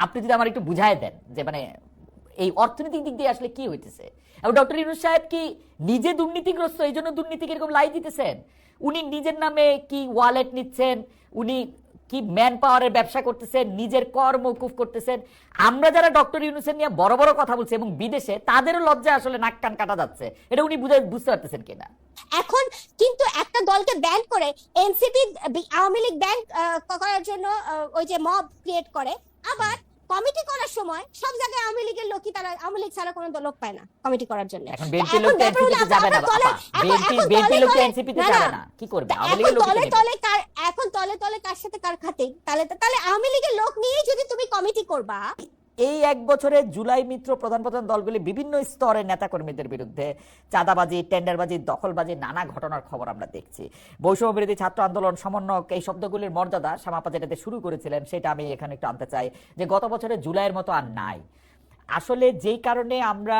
আপনি যদি আমার একটু বুঝায় দেন যে মানে এই অর্থনৈতিক দিক দিয়ে আসলে কি হইতেছে, এবং ডক্টর ইউনূস সাহেব কি নিজে দুর্নীতিগ্রস্ত এই জন্য দুর্নীতিকে এরকম লাই দিতেছেন? উনি নিজের নামে কি ওয়ালেট নিচ্ছেন, উনি কি ম্যান পাওয়ারের ব্যবসা করতেছেন, নিজের কর মওকুফ করতেছেন? আমরা যারা ডক্টর ইউনূসের নিয়ে বড় বড় কথা বলছি এবং বিদেশে, তাদেরও লজ্জা আসলে নাক কান কাটা যাচ্ছে। এটা উনি বুঝতে পারতেছেন কিনা? এখন কিন্তু একটা দলকে ব্যান করে এনসিপি আওয়ামী লীগ ব্যান করার জন্য ওই যে মব ক্রিয়েট করে, আবার কমিটি করার সময় সব জায়গায় আওয়ামী লীগের লোকই, তারা আওয়ামী লীগ ছাড়া কোনো লোক পায় না কমিটি করার জন্য। এখন বিএনপি লোক তো এনসিপি তে যাবে না বাবা, বিএনপি লোক তো এনসিপি তে যাবে না, কি করবে আওয়ামী লীগের লোক? এখন তলে তলে কার সাথে কার খাতে, তাহলে আওয়ামী লীগের লোক নিয়ে যদি তুমি কমিটি করবা। এই এক বছরে জুলাই মিত্র প্রধান প্রধান দলগুলি বিভিন্ন স্তরের নেতাকর্মীদের বিরুদ্ধে চাঁদাবাজি, টেন্ডারবাজি, দখলবাজি, নানা ঘটনার খবর আমরা দেখছি। বৈষম্য বিরোধী ছাত্র আন্দোলন, সমন্বয়ক, এই শব্দগুলির মর্যাদা শামাপা যেটাতে শুরু করেছিলেন সেটা আমি এখানে একটু আনতে চাই, যে গত বছরে জুলাইয়ের মতো আর নাই। আসলে যেই কারণে আমরা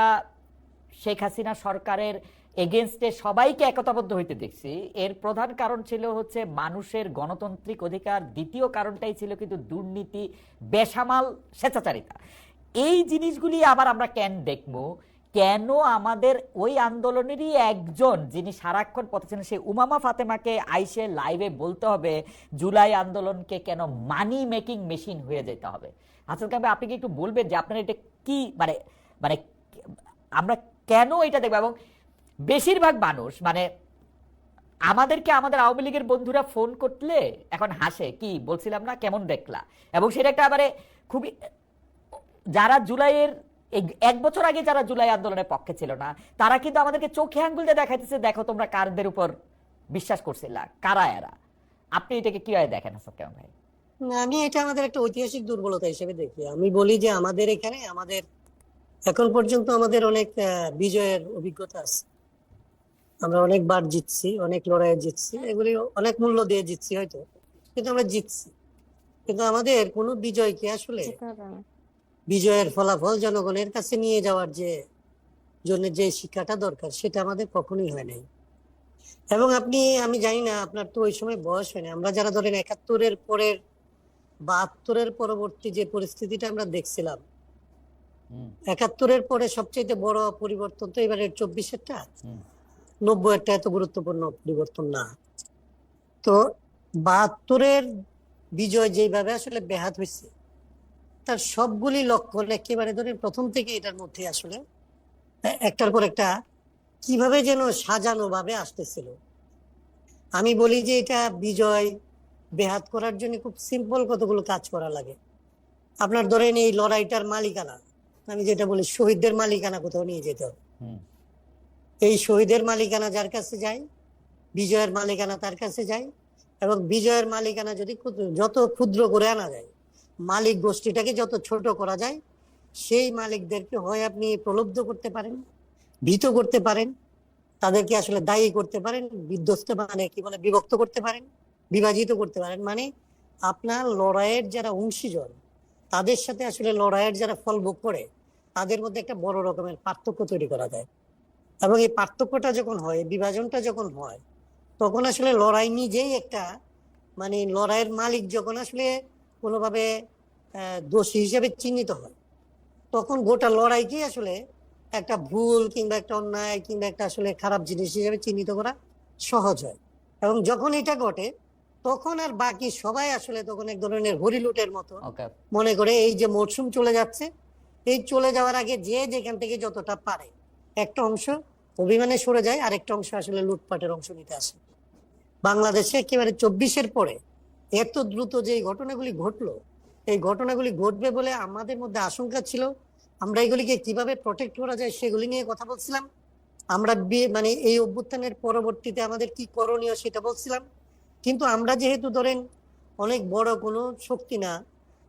শেখ হাসিনা সরকারের এগেনস্টে সবাইকে একতাবদ্ধ হইতে দেখছি, এর প্রধান কারণ ছিল হচ্ছে মানুষের গণতান্ত্রিক অধিকার, দ্বিতীয় কারণটাই ছিল কিন্তু দুর্নীতি, বেসামাল স্বেচ্ছাচারিতা। এই জিনিসগুলি আবার আমরা কেন দেখবো? কেন আমাদের ওই আন্দোলনেরই একজন যিনি সারাক্ষণ পথে ছিলেন, সেই উমামা ফাতেমাকে আইসে লাইভে বলতে হবে জুলাই আন্দোলনকে কেন মানি মেকিং মেশিন হয়ে যেতে হবে? হাসান কামাল, আপনি কি একটু বলবেন যে আপনার এটা কি মানে মানে আমরা কেন এটা দেখবো? এবং বেশিরভাগ মানুষ মানে আমাদেরকে আমাদের আওয়ামী লীগের বন্ধুরা ফোন করলে এখন হাসে, কি বলছিলাম না, কেমন দেখলা, এবং সেটা একটা মানে খুবই, যারা জুলাইয়ের এক বছর আগে যারা জুলাই আন্দোলনের পক্ষে ছিল না, তারা কিন্তু আমাদেরকে চোখে আঙ্গুল দিয়ে দেখাইতেছে, দেখো তোমরা কারদের উপর বিশ্বাস করছিলা, কারা এরা। আপনি এটাকে কিভাবে দেখেন হাসান কামাল ভাই? আমি এটা আমাদের একটা ঐতিহাসিক দুর্বলতা হিসেবে দেখি। আমি বলি যে আমাদের এখানে এখন পর্যন্ত আমাদের অনেক বিজয়ের অভিজ্ঞতা আছে। আমরা অনেকবার জিতছি, অনেক লড়াইয়ে জিতছি, এগুলি অনেক মূল্য দিয়ে জিতছি হয়তো, কিন্তু আমরা জিতছি। কিন্তু আমাদের কোনো বিজয়কে আসলে বিজয়ের ফলাফল জনগণের কাছে নিয়ে যাওয়ার জন্য যে শিক্ষাটা দরকার সেটা আমাদের কখনোই হয় নাই। এবং আমি জানি না, আপনার তো ওই সময় বয়স হয়নি। আমরা যারা ধরেন ৭১-এর পরের ৭২-এর পরবর্তী যে পরিস্থিতিটা আমরা দেখছিলাম, ৭১-এর পরে সবচেয়ে বড় পরিবর্তন তো এবারের ২৪-এরটা, ৯০-এরটা এত গুরুত্বপূর্ণ পরিবর্তন না। তো ৭২-এর বিজয় যেভাবে আসলে ব্যাহত হয়েছে, তার সবগুলি লক্ষণ একেবারে ধরে প্রথম থেকে এটার মধ্যে আসলে একটার পর একটা কিভাবে যেন সাজানো ভাবে আসতেছিল। আমি বলি যে এটা বিজয় ব্যাহত করার জন্য খুব সিম্পল কতগুলো কাজ করা লাগে। আপনার ধরেন এই লড়াইটার মালিকানা, আমি যেটা বলি শহীদদের মালিকানা কোথাও নিয়ে যেতে হবে। এই শহীদের মালিকানা যার কাছে যায়, বিজয়ের মালিকানা তার কাছে যায়, এবং বিজয়ের মালিকানা যদি যত ক্ষুদ্র করে আনা যায়, মালিক গোষ্ঠীটাকে যত ছোট করা যায়, সেই মালিকদেরকে হয় আপনি প্রলুব্ধ করতে পারেন, ভীত করতে পারেন, তাদেরকে আসলে দায়ী করতে পারেন, বিধ্বস্ত মানে কি বলে বিভক্ত করতে পারেন, বিভাজিত করতে পারেন। মানে আপনার লড়াইয়ের যারা অংশীজন, তাদের সাথে আসলে লড়াইয়ের যারা ফল ভোগ করে, তাদের মধ্যে একটা বড় রকমের পার্থক্য তৈরি করা যায়। এবং এই পার্থক্যটা যখন হয়, বিভাজনটা যখন হয়, তখন আসলে লড়াই নিজেই একটা মানে লড়াইয়ের মালিক যখন আসলে কোনোভাবে দোষী হিসেবে চিহ্নিত হয়, তখন গোটা লড়াইকেই আসলে একটা ভুল কিংবা একটা অন্যায় কিংবা একটা আসলে খারাপ জিনিস হিসেবে চিহ্নিত করা সহজ হয়। এবং যখন এটা ঘটে, তখন আর বাকি সবাই আসলে তখন এক ধরনের হরিলুটের মতো মনে করে এই যে মরশুম চলে যাচ্ছে, এই চলে যাওয়ার আগে যে যেখান থেকে যতটা পারে একটা অংশ অভিমানে সরে যায়, আরেকটা অংশ আসলে লুটপাটের অংশ নিতে আসে। বাংলাদেশে একেবারে ২৪-এর পরে এত দ্রুত যে ঘটনাগুলি ঘটলো, এই ঘটনাগুলি ঘটবে বলে আমাদের মধ্যে আশঙ্কা ছিল। আমরা এগুলিকে কিভাবে প্রটেক্ট করা যায় সেগুলি নিয়ে কথা বলছিলাম। আমরা মানে এই অভ্যুত্থানের পরবর্তীতে আমাদের কি করণীয় সেটা বলছিলাম। কিন্তু আমরা যেহেতু ধরেন অনেক বড় কোনো শক্তি না,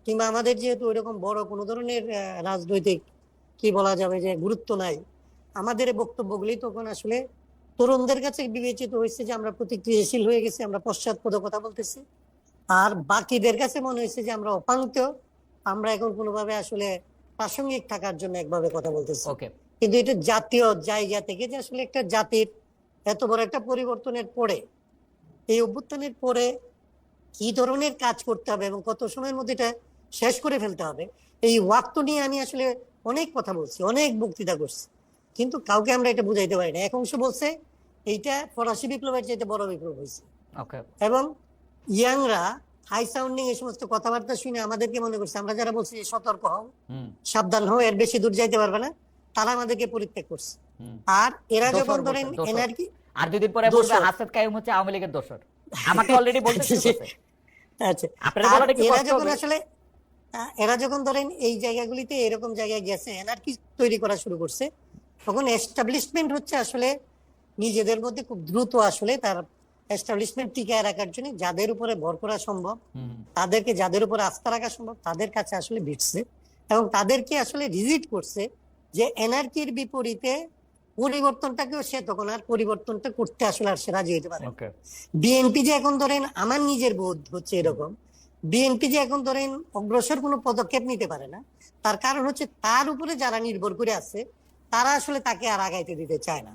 কিংবা আমাদের যেহেতু ওইরকম বড় কোনো ধরনের রাজনৈতিক কি বলা যাবে যে গুরুত্ব নাই, আমাদের বক্তব্যগুলি তখন আসলে তরুণদের কাছে বিবেচিত হয়েছে যে আমরা প্রতিক্রিয়াশীল হয়ে গেছি, আমরা পশ্চাৎপদ কথা বলতেছি। আর বাকিদের কাছে মনে হয়েছে যে আমরা অপাঙ্ক্ত, আমরা এখন কোনোভাবে আসলে প্রাসঙ্গিক থাকার জন্য একভাবে কথা বলতেছি। কিন্তু এটা জাতীয় জায়গা থেকে যে আসলে একটা জাতির এত বড় একটা পরিবর্তনের পরে, এই অভ্যুত্থানের পরে কি ধরনের কাজ করতে হবে এবং কত সময়ের মধ্যে এটা শেষ করে ফেলতে হবে। এই ওয়াক্ত নিয়ে আমি আসলে অনেক কথা বলছি, অনেক বক্তৃতা করছি, কিন্তু কাউকে আমরা এটা বুঝাইতে পারি না। এক অংশ বলছে এইটা ফরাসি বিপ্লবের চাইতে বড় বিপ্লব হয়েছে, ওকে, এবং ইয়াংরা হাই সাউন্ডিং এই সমস্ত কথাবার্তা শুনে আমাদেরকে মনে করছে, আমরা যারা বলছি যে সতর্ক হও, সাবধান হও, এর বেশি দূর যাইতে পারবে না, তারা আমাদেরকে পরিত্যাগ করছে। আর এরা যখন ধরেন এনার্কি, আর দুদিন পরে বলবে হাসনাত কাইয়ুম হচ্ছে আওয়ামী লীগের দোসর, আমাকে অলরেডি বলতে শুরু করছে। আচ্ছা, আপনারা বলাটা একটু এরা কষ্ট যখন হবে। আসলে এরা যখন ধরেন এই জায়গাগুলিতে এরকম জায়গায় গেছে, এনার্কি তৈরি করা শুরু করছে, তখন এস্টাবলিশমেন্ট হচ্ছে আসলে নিজেদের মধ্যে খুব দ্রুত আসলে তার এস্টাবলিশমেন্ট টিকায় রাখার জন্য যাদের উপরে ভর করা সম্ভব, তাদেরকে যাদের উপরে আস্থা রাখা সম্ভব, তাদের কাছে আসলে ভিড়ছে এবং তাদেরকে আসলে রিজিট করছে যে এনার্কির বিপরীতে পরিবর্তনটাকেও সে তখন আর পরিবর্তনটা করতে আসলে আর সে রাজি হতে পারে। বিএনপি যে এখন ধরেন, আমার নিজের বোধ হচ্ছে এরকম, বিএনপি যে এখন ধরেন অগ্রসর কোনো পদক্ষেপ নিতে পারে না, তার কারণ হচ্ছে তার উপরে যারা নির্ভর করে আছে তারা আসলে তাকে আর আগাইতে দিতে চায় না।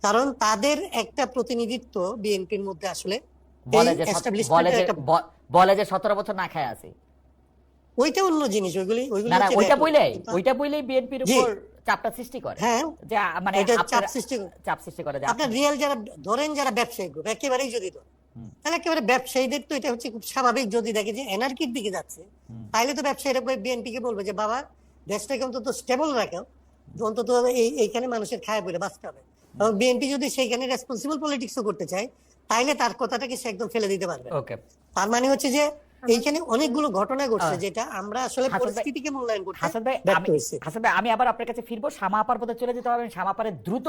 কারণ তাদের একটা প্রতিনিধিত্ব বিএনপির মধ্যে আসলে বলে যে 17 বছর না খায় আছে, ওইটা অন্য জিনিস, ওইটা বইলেই বিএনপির উপর চাপটা সৃষ্টি করে। হ্যাঁ, যে মানে চাপ সৃষ্টি করে আপনার রিয়েল যারা ধরেন, যারা ব্যবসায়ী গ্রুপ একেবারেই যদি ধরেন, তাহলে একেবারে ব্যবসায়ীদের তো এটা হচ্ছে খুব স্বাভাবিক, যদি দেখে যে এনার্কির দিকে যাচ্ছে, তাইলে তো ব্যবসায়ীরা বিএনপি কে বলবে যে বাবা দেশটাকে অন্তত স্টেবল রাখো, অন্তত এইখানে মানুষের খায় বলে বাঁচতে হবে। এবং বিএনপি যদি সেইখানে রেসপন্সিবল পলিটিক্সও করতে চায়, তাইলে তার কথাটাকে সে একদম ফেলে দিতে পারবে। তার মানে হচ্ছে যে এইখানে অনেকগুলো ঘটনা ঘটছে যেটা আমরা আসলে পরিস্থিতিকে মূল্যায়ন করতে ব্যর্থ হয়েছি। হাসান ভাই, আমি আবার আপনার কাছে ফিরবো, শামা আপার পথে চলে যেতে হবে। শামা আপারে দ্রুত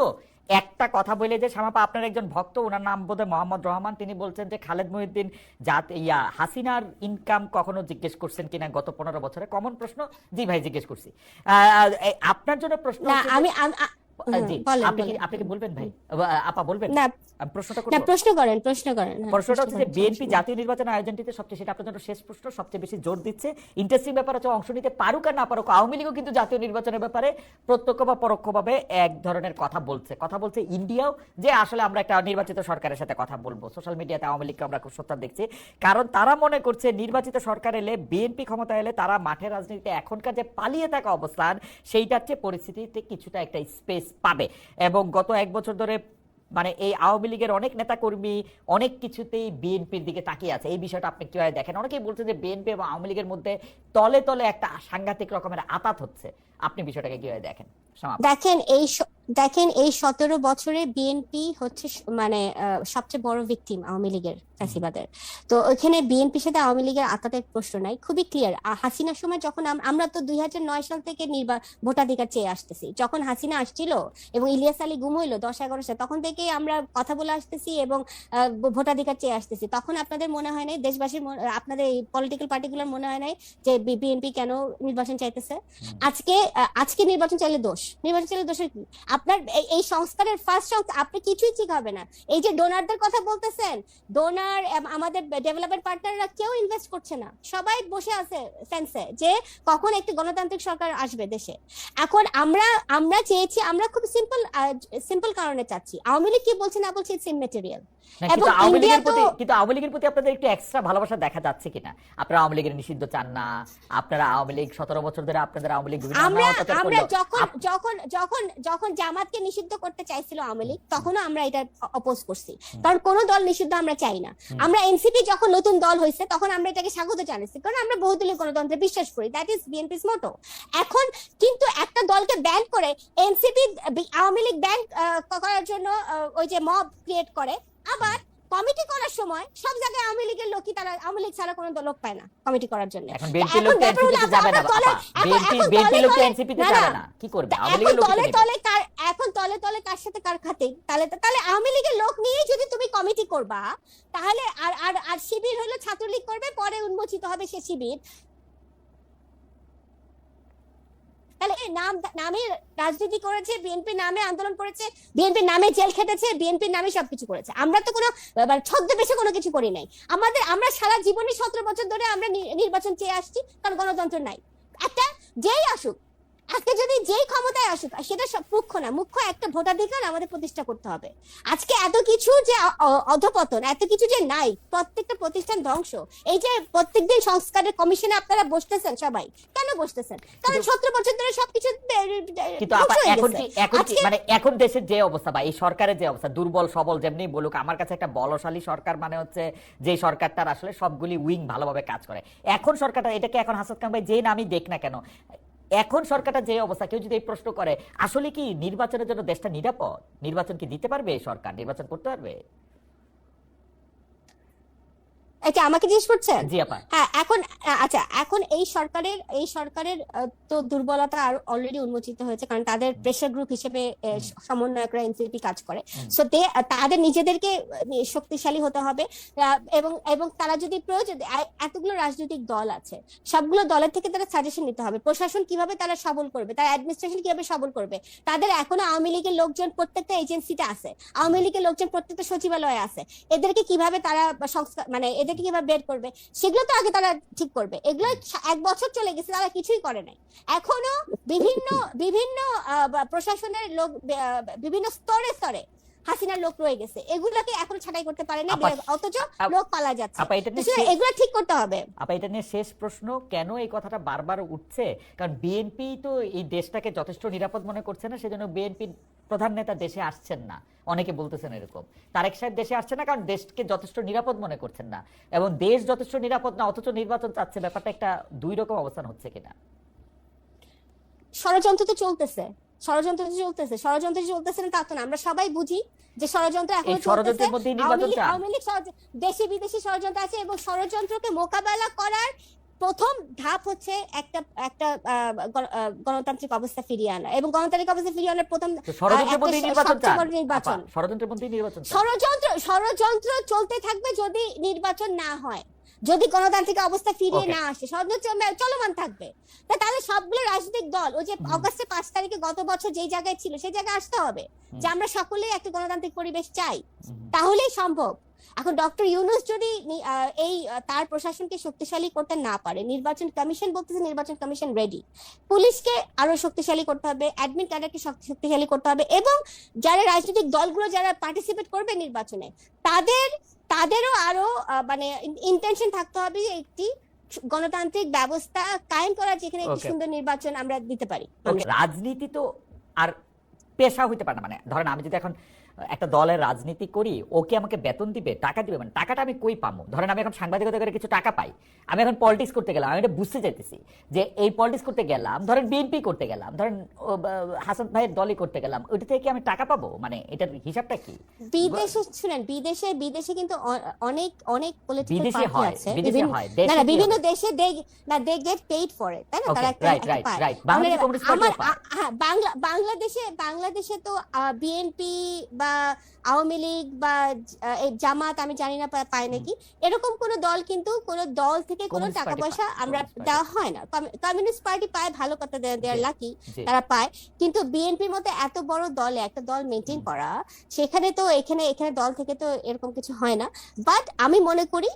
একটা কথা বলে যে, শামা আপা আপনার একজন ভক্ত, ওনার নাম বোধহয় মোহাম্মদ রহমান, তিনি বলছেন যে খালেদ মহিউদ্দিন হাসিনার ইনকাম কখনো জিজ্ঞেস করছেন কিনা গত 15 বছরে। কমন প্রশ্ন। জি ভাই, জিজ্ঞেস করছি। আপনার জন্য প্রশ্ন, আপনি কি বলবেন ভাই? আপা বলবেন? প্রশ্নটা হচ্ছে যে বিএনপি জাতীয় নির্বাচন আয়োজনটিতে সবচেয়ে, সেটা আপনার জন্য শেষ প্রশ্ন, সবচেয়ে বেশি জোর দিচ্ছে, ইন্টারেস্টিং ব্যাপার হচ্ছে অংশ নিতে পারুক আর না পারুক, আওয়ামী লীগও কিন্তু জাতীয় নির্বাচনের ব্যাপারে প্রত্যক্ষ বা পরোক্ষভাবে এক ধরনের কথা বলছে ইন্ডিয়াও, যে আসলে আমরা একটা নির্বাচিত সরকারের সাথে কথা বলবো। সোশ্যাল মিডিয়াতে আওয়ামী লীগকে আমরা খুব সত্য দেখছি, কারণ তারা মনে করছে নির্বাচিত সরকার এলে, বিএনপি ক্ষমতা এলে, তারা মাঠের রাজনীতিতে এখনকার যে পালিয়ে থাকা অবস্থান, সেইটার চেয়ে পরিস্থিতিতে কিছুটা একটা স্পেস পাবে। এবং গত 1 বছর ধরে মানে এই আওয়ামী লীগের অনেক নেতাকর্মী অনেক কিছুতেই বিএনপির দিকে তাকিয়ে আছে। এই বিষয়টা আপনি কিভাবে দেখেন? অনেকেই বলছে যে বিএনপি এবং আওয়ামী লীগের মধ্যে তলে তলে একটা সাংঘাতিক রকমের আতাত হচ্ছে, আপনি বিষয়টাকে কিভাবে দেখেন? দেখেন এই 17 বছরে বিএনপি হচ্ছে মানে সবচেয়ে বড় ভিকটিম আওয়ামী লীগের ফ্যাসিবাদের। তো ওইখানে বিএনপির সাথে আওয়ামী লীগের আতাতের প্রশ্ন নাই, খুবই ক্লিয়ার। হাসিনার সময় যখন আমরা তো 2009 সাল থেকে ভোটাধিকার চেয়ে আসতেছি, যখন হাসিনা আসছিল এবং ইলিয়াস আলী গুম হইলো 10-11 সাল, তখন থেকেই আমরা কথা বলে আসতেছি এবং ভোটাধিকার চেয়ে আসতেছি। তখন আপনাদের মনে হয় নাই, দেশবাসীর আপনাদের এই পলিটিক্যাল পার্টিকুলার মনে হয় নাই যে বিএনপি কেন নির্বাচন চাইতেছে? আজকে নির্বাচন চাইলে দোষের কি? আপনার এই সংস্কারের ফার্স্ট আপনি কিছুই ঠিক হবে না। এই যে ডোনারদের কথা বলতেছেন, ডোনার আমাদের ডেভেলপমেন্ট পার্টনাররা কেউ ইনভেস্ট করছে না, সবাই বসে আছে ফেন্সে যে কখন একটি গণতান্ত্রিক সরকার আসবে দেশে। এখন আমরা চেয়েছি, আমরা খুব সিম্পল কারণে চাচ্ছি। আওয়ামী লীগ কি বলছে না বলছে ইটস ইমম্যাটেরিয়াল। কিন্তু আওয়ামী লীগের প্রতি আপনাদের একটু এক্সট্রা ভালোবাসা দেখা যাচ্ছে কিনা? আপনারা আওয়ামী লীগের নিষিদ্ধ চান না, আপনারা আওয়ামী লীগ 17 বছর ধরে আপনাদের আওয়ামী লীগ আমরা যখন জামাতকে নিষিদ্ধ করতে চাইছিল আওয়ামী লীগ, তখনও আমরা এটা অপোজ করছি, কারণ কোন দল নিষিদ্ধ আমরা চাই না। আমরা এনসিপি যখন নতুন দল হয়েছে তখন আমরা এটাকে স্বাগত জানাচ্ছি, কারণ আমরা বহুদলীয় গণতন্ত্রে বিশ্বাস করি, দ্যাট ইজ বিএনপি's মোটো। এখন কিন্তু একটা দলকে ব্যান করে এনসিপি আওয়ামী লীগ ব্যান করার জন্য ওই যে মব ক্রিয়েট করে, আবার কমিটি করার সময় সব জায়গায় আওয়ামী লীগের লোকই, তারা আওয়ামী লীগ ছাড়া কোনো লোক পায় না কমিটি করার জন্য। এখন বিএনপি লোক এনসিপিতে যাবে না, বিএনপি লোক এনসিপিতে যাবে না, কি করবে? আওয়ামী লীগের লোক এখন তলে কার সাথে কার খাতে? তাহলে আওয়ামী লীগের লোক নিয়ে যদি তুমি কমিটি করবা, তাহলে আর শিবির হলো ছাত্রলীগ করবে, পরে উন্মোচিত হবে সে শিবির। তাহলে নামে রাজনীতি করেছে, বিএনপির নামে আন্দোলন করেছে, বিএনপির নামে জেল খেটেছে, বিএনপির নামে সবকিছু করেছে। আমরা তো কোনো ছদ্মবেশে কোনো কিছু করি নাই। আমরা সারা জীবনে 17 বছর ধরে আমরা নির্বাচন চেয়ে আসছি, কারণ গণতন্ত্র নাই। একটা যেই আসুক, আজকে যদি যেই ক্ষমতায় আসুক, সেটা সব মুখ্য না, মুখ্য একটা ভোটাধিকার আমাদের প্রতিষ্ঠা করতে হবে। আজকে এত কিছু যে অধপতন, এত কিছু যে নাই, প্রত্যেকটা প্রতিষ্ঠান ধ্বংস। এই যে প্রত্যেকদিন সংস্কারের কমিশনে আপনারা বসতেছেন সবাই, কেন বসতেছেন? কারণ 17 বছর ধরে সবকিছু কিন্তু মানে এখন দেশের যে অবস্থা বা এই সরকারের যে অবস্থা, দুর্বল সবল যেমনি বলুক, আমার কাছে একটা বলশালী সরকার মানে হচ্ছে যে সরকারটার আসলে সবগুলি উইং ভালোভাবে কাজ করে। এখন সরকারটা, এটাকে এখন হাসান খান ভাই যে নামই দেখ না কেন, এখন সরকারটা যে অবস্থা, কেউ যদি এই প্রশ্ন করে আসলে কি নির্বাচনের জন্য দেশটা নিরাপদ, নির্বাচন কি দিতে পারবে এই সরকার, নির্বাচন করতে পারবে? এটা আমাকে জিজ্ঞেস করছেন? জি আপা। হ্যাঁ, এখন আচ্ছা, এখন এই সরকারের তো দুর্বলতা আর অলরেডি উন্মোচিত হয়েছে, কারণ তাদের প্রেসার গ্রুপ হিসেবে সমন্বয়করা এনসিপি কাজ করে। সো তাদের নিজেদেরকে শক্তিশালী হতে হবে, এবং এবং তারা যদি প্রয়োজন, এতগুলো রাজনৈতিক দল আছে, সবগুলো দলের থেকে তারা সাজেশন নিতে হবে। প্রশাসন কিভাবে তারা সবল করবে, তার অ্যাডমিনিস্ট্রেশন কিভাবে সবল করবে। তাদের এখনো আওয়ামী লীগের লোকজন প্রত্যেকটা এজেন্সিতে আছে, আওয়ামী লীগের লোকজন প্রত্যেকটা সচিবালয়ে আছে। এদেরকে কিভাবে তারা সংস্কার, মানে এদেরকে কিভাবে বের করবে, সেগুলো তো আগে তারা ঠিক করবে। এগুলো 1 বছর চলে গেছে, তারা কিছুই করে নাই। এখনো বিভিন্ন বিভিন্ন প্রশাসনের লোক, বিভিন্ন স্তরে স্তরে হাসিনার লোক রয়ে গেছে, এগুলোকে এখন ছাঁটাই করতে পারে না, অথচ লোক পালা যাচ্ছে। এগুলো ঠিক করতে হবে। আপা এটা নিয়ে শেষ প্রশ্ন, কেন এই কথাটা বারবার উঠছে? কারণ বিএনপি তো এই দেশটাকে যথেষ্ট নিরাপদ মনে করছে না, সেজন্য বিএনপির প্রধান নেতা দেশে আসছেন না, অনেকে বলতেছেন এরকম। তারেক সাহেব দেশে আসছেন না কারণ দেশকে যথেষ্ট নিরাপদ মনে করছেন না, এবং দেশ যথেষ্ট নিরাপদ না অথচ নির্বাচন চাচ্ছে। ব্যাপারটা একটা দুই রকম অবস্থান হচ্ছে কিনা? ষড়যন্ত্র তো চলতেছে, ষড়যন্ত্র চলতেছে না তা তো না, আমরা সবাই বুঝি যে ষড়যন্ত্র এখন চলতেছে। আওয়ামী লীগ দেশি বিদেশি ষড়যন্ত্র আছে, এবং ষড়যন্ত্রকে মোকাবেলা করার প্রথম ধাপ হচ্ছে একটা একটা গণতান্ত্রিক অবস্থা ফিরিয়ে আনা, এবং গণতান্ত্রিক অবস্থা ফিরিয়ে আনার প্রথম নির্বাচন। ষড়যন্ত্র চলতে থাকবে যদি নির্বাচন না হয়, যদি গণতান্ত্রিক অবস্থা ফিরিয়ে না আসে, ষড়যন্ত্র চলমান থাকবে। তাহলে সবগুলো রাজনৈতিক দল ওই যে অগাস্টের 5 তারিখে গত বছর যেই জায়গায় ছিল সেই জায়গায় আসতে হবে, যে আমরা সকলেই একটা গণতান্ত্রিক পরিবেশ চাই, তাহলেই সম্ভব। এখন ডক্টর ইউনূস যদি তার প্রশাসনকে শক্তিশালী করতে না পারে, নির্বাচন কমিশন বলতেছে নির্বাচন কমিশন রেডি, পুলিশকে আরো শক্তিশালী করতে হবে, অ্যাডমিন ক্যাডারকে শক্তিশালী করতে হবে, এবং যারা রাজনৈতিক দলগুলো যারা পার্টিসিপেট করবে নির্বাচনে তাদেরও আরো মানে ইন্টেনশন থাকতে হবে যে একটি গণতান্ত্রিক ব্যবস্থা কায়েম করা, যেখানে একটি সুন্দর নির্বাচন আমরা দিতে পারি। রাজনীতি তো আর পেশা হইতে পারে না। মানে ধরেন আমি যদি এখন একটা দলের রাজনীতি করি, ওকে আমাকে বেতন দিবে, টাকা দিবে, মানে টাকাটা আমি কই পাবো? ধরেন আমি এখন সাংবাদিকতা করে কিছু টাকা পাই, আমি এখন পলিটিক্স করতে গেলাম, আমি এটা বুঝতে চাইতেছি যে এই পলিটিক্স করতে গেলাম, ধরেন বিএনপি করতে গেলাম, ধরেন হাসান ভাইয়ের দলই করতে গেলাম, ওইটা থেকে কি আমি টাকা পাবো? মানে এটার হিসাবটা কি? বিদেশে শুনেন, বিদেশে কিন্তু অনেক অনেক পলিটিক্যাল বিদেশে পার্টি হয়, আছে, বিদেশে হয়, না না, বিভিন্ন দেশে they get paid for it, তাই না? তারা রাইট। বাংলাদেশে কমিউনিস্ট পার্টি হ্যাঁ, বাংলাদেশে তো বিএনপি বা আওয়ামী লীগ বা জামাত, আমি জানি না পায় নাকি, এরকম কোন দল, কিন্তু কোন দল থেকে কোনো টাকা পয়সা আমরা দেওয়া হয় না। কমিউনিস্ট পার্টি পায়, ভালো কথা, দেয়ার লাকি, তারা পায়। কিন্তু বিএনপির মতো এত বড় দলে একটা দল মেনটেন করা, সেখানে তো এখানে দল থেকে তো এরকম কিছু হয় না। বাট আমি মনে করি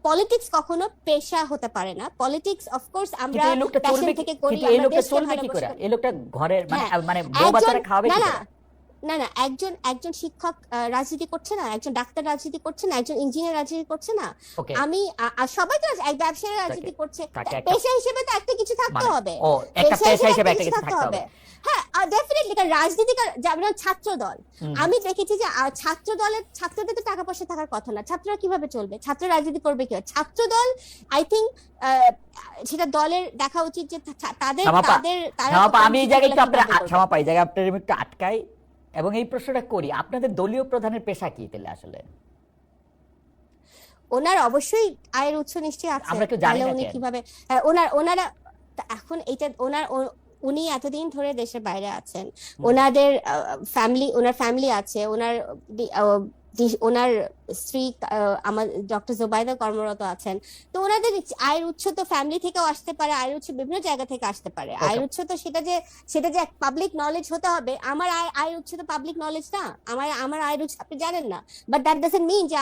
পলিটিক্স কখনো পেশা হতে পারে না। পলিটিক্স অফকোর্স আমরা প্যাশন থেকে করি, আমরা দেশকে ভালোবাসি। এই লোকটা ঘরের মানে বউ বাচ্চারা খাওয়াবে কি? না, একজন শিক্ষক রাজনীতি করছে না, একজন ডাক্তার রাজনীতি করছে না, একজন ইঞ্জিনিয়ার রাজনীতি করছে না, আমি সবাই তো এক ব্যবসায়ী রাজনীতি করছে। পেশা হিসেবে তো একটা কিছু থাকতে হবে, পেশা হিসেবে একটা কিছু থাকতে হবে। হ্যাঁ, ডেফিনেটলি। কারণ রাজনীতিকার, যেমন ছাত্র দল, আমি দেখেছি যে ছাত্রদের তো টাকা পয়সা থাকার কথা না, ছাত্ররা কিভাবে চলবে, ছাত্র রাজনীতি করবে কি? ছাত্র দল, আই থিঙ্ক সেটা দলের দেখা উচিত যে আমি এই জায়গায় একটু আটকাই এবং এই প্রশ্নটা করি, আপনাদের দলীয় প্রধানের পেশা কি তাহলে? আসলে ওনার অবশ্যই আয়ের উৎস নিশ্চয়ই আছে, আমরা কেউ জানি না। উনি কিভাবে ওনারা এখন উনি এতদিন ধরে দেশের বাইরে আছেন, ওনার ফ্যামিলি আছে, ওনার ওনার স্ত্রী আমার ডক্টর জোবাইদা কর্মরত আছেন। তো ওনাদের আয়ের উৎস তো ফ্যামিলি থেকেও আসতে পারে, আয়ের উৎস বিভিন্ন জায়গা থেকে আসতে পারে। আয়ের উৎস তো সেটা যে পাবলিক নলেজ হতে হবে। আমার আয়ের উৎস তো পাবলিক নলেজ না। আমার আয়ের উৎস আপনি জানেন না, বাট দ্যাট ডাজন্ট মিন যে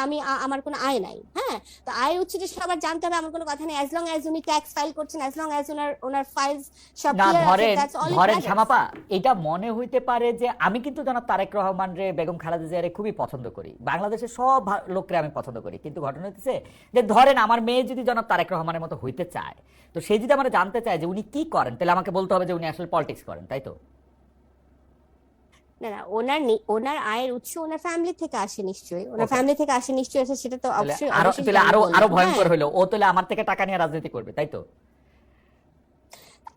আমার কোনো আয় নাই। হ্যাঁ, তো আয়ের উৎসটা সবার জানতে হবে, আমার কোনো কথা নেই। অ্যাজ লং অ্যাজ উনি ট্যাক্স ফাইল করছেন, অ্যাজ লং অ্যাজ ওনার ফাইলস সব না ক্লিয়ার আছে, ধরেন দ্যাটস অল ইট ধরেন ম্যাটার্স। শ্যামাপা, এটা মনে হইতে পারে যে আমি কিন্তু জনাব তারেক রহমান রে, বেগম খালেদা জিয়ারে খুবই পছন্দ করি, বাংলাদেশের সব লোককে আমি পছন্দ করি, কিন্তু ঘটনা হচ্ছে যে ধরেন আমার মেয়ে যদি জনাব তারেক রহমানের মতো হইতে চায়, তো সে যদি আমরা জানতে চায় যে উনি কি করেন, তাহলে আমাকে বলতে হবে যে উনি আসলে পলিটিক্স করেন, তাই তো? না না, ওনার আয়ের উৎস ওনার ফ্যামিলি থেকে আসে নিশ্চয়ই, ওনার ফ্যামিলি থেকে আসে নিশ্চয়ই আছে, সেটা তো অবশ্যই আরো অবশ্যই তাহলে আমি আরো বলবো। আরো হ্যাঁ, ভয়ঙ্কর হলো, ও তাহলে আমার থেকে টাকা নিয়ে রাজনীতি করবে, তাই তো?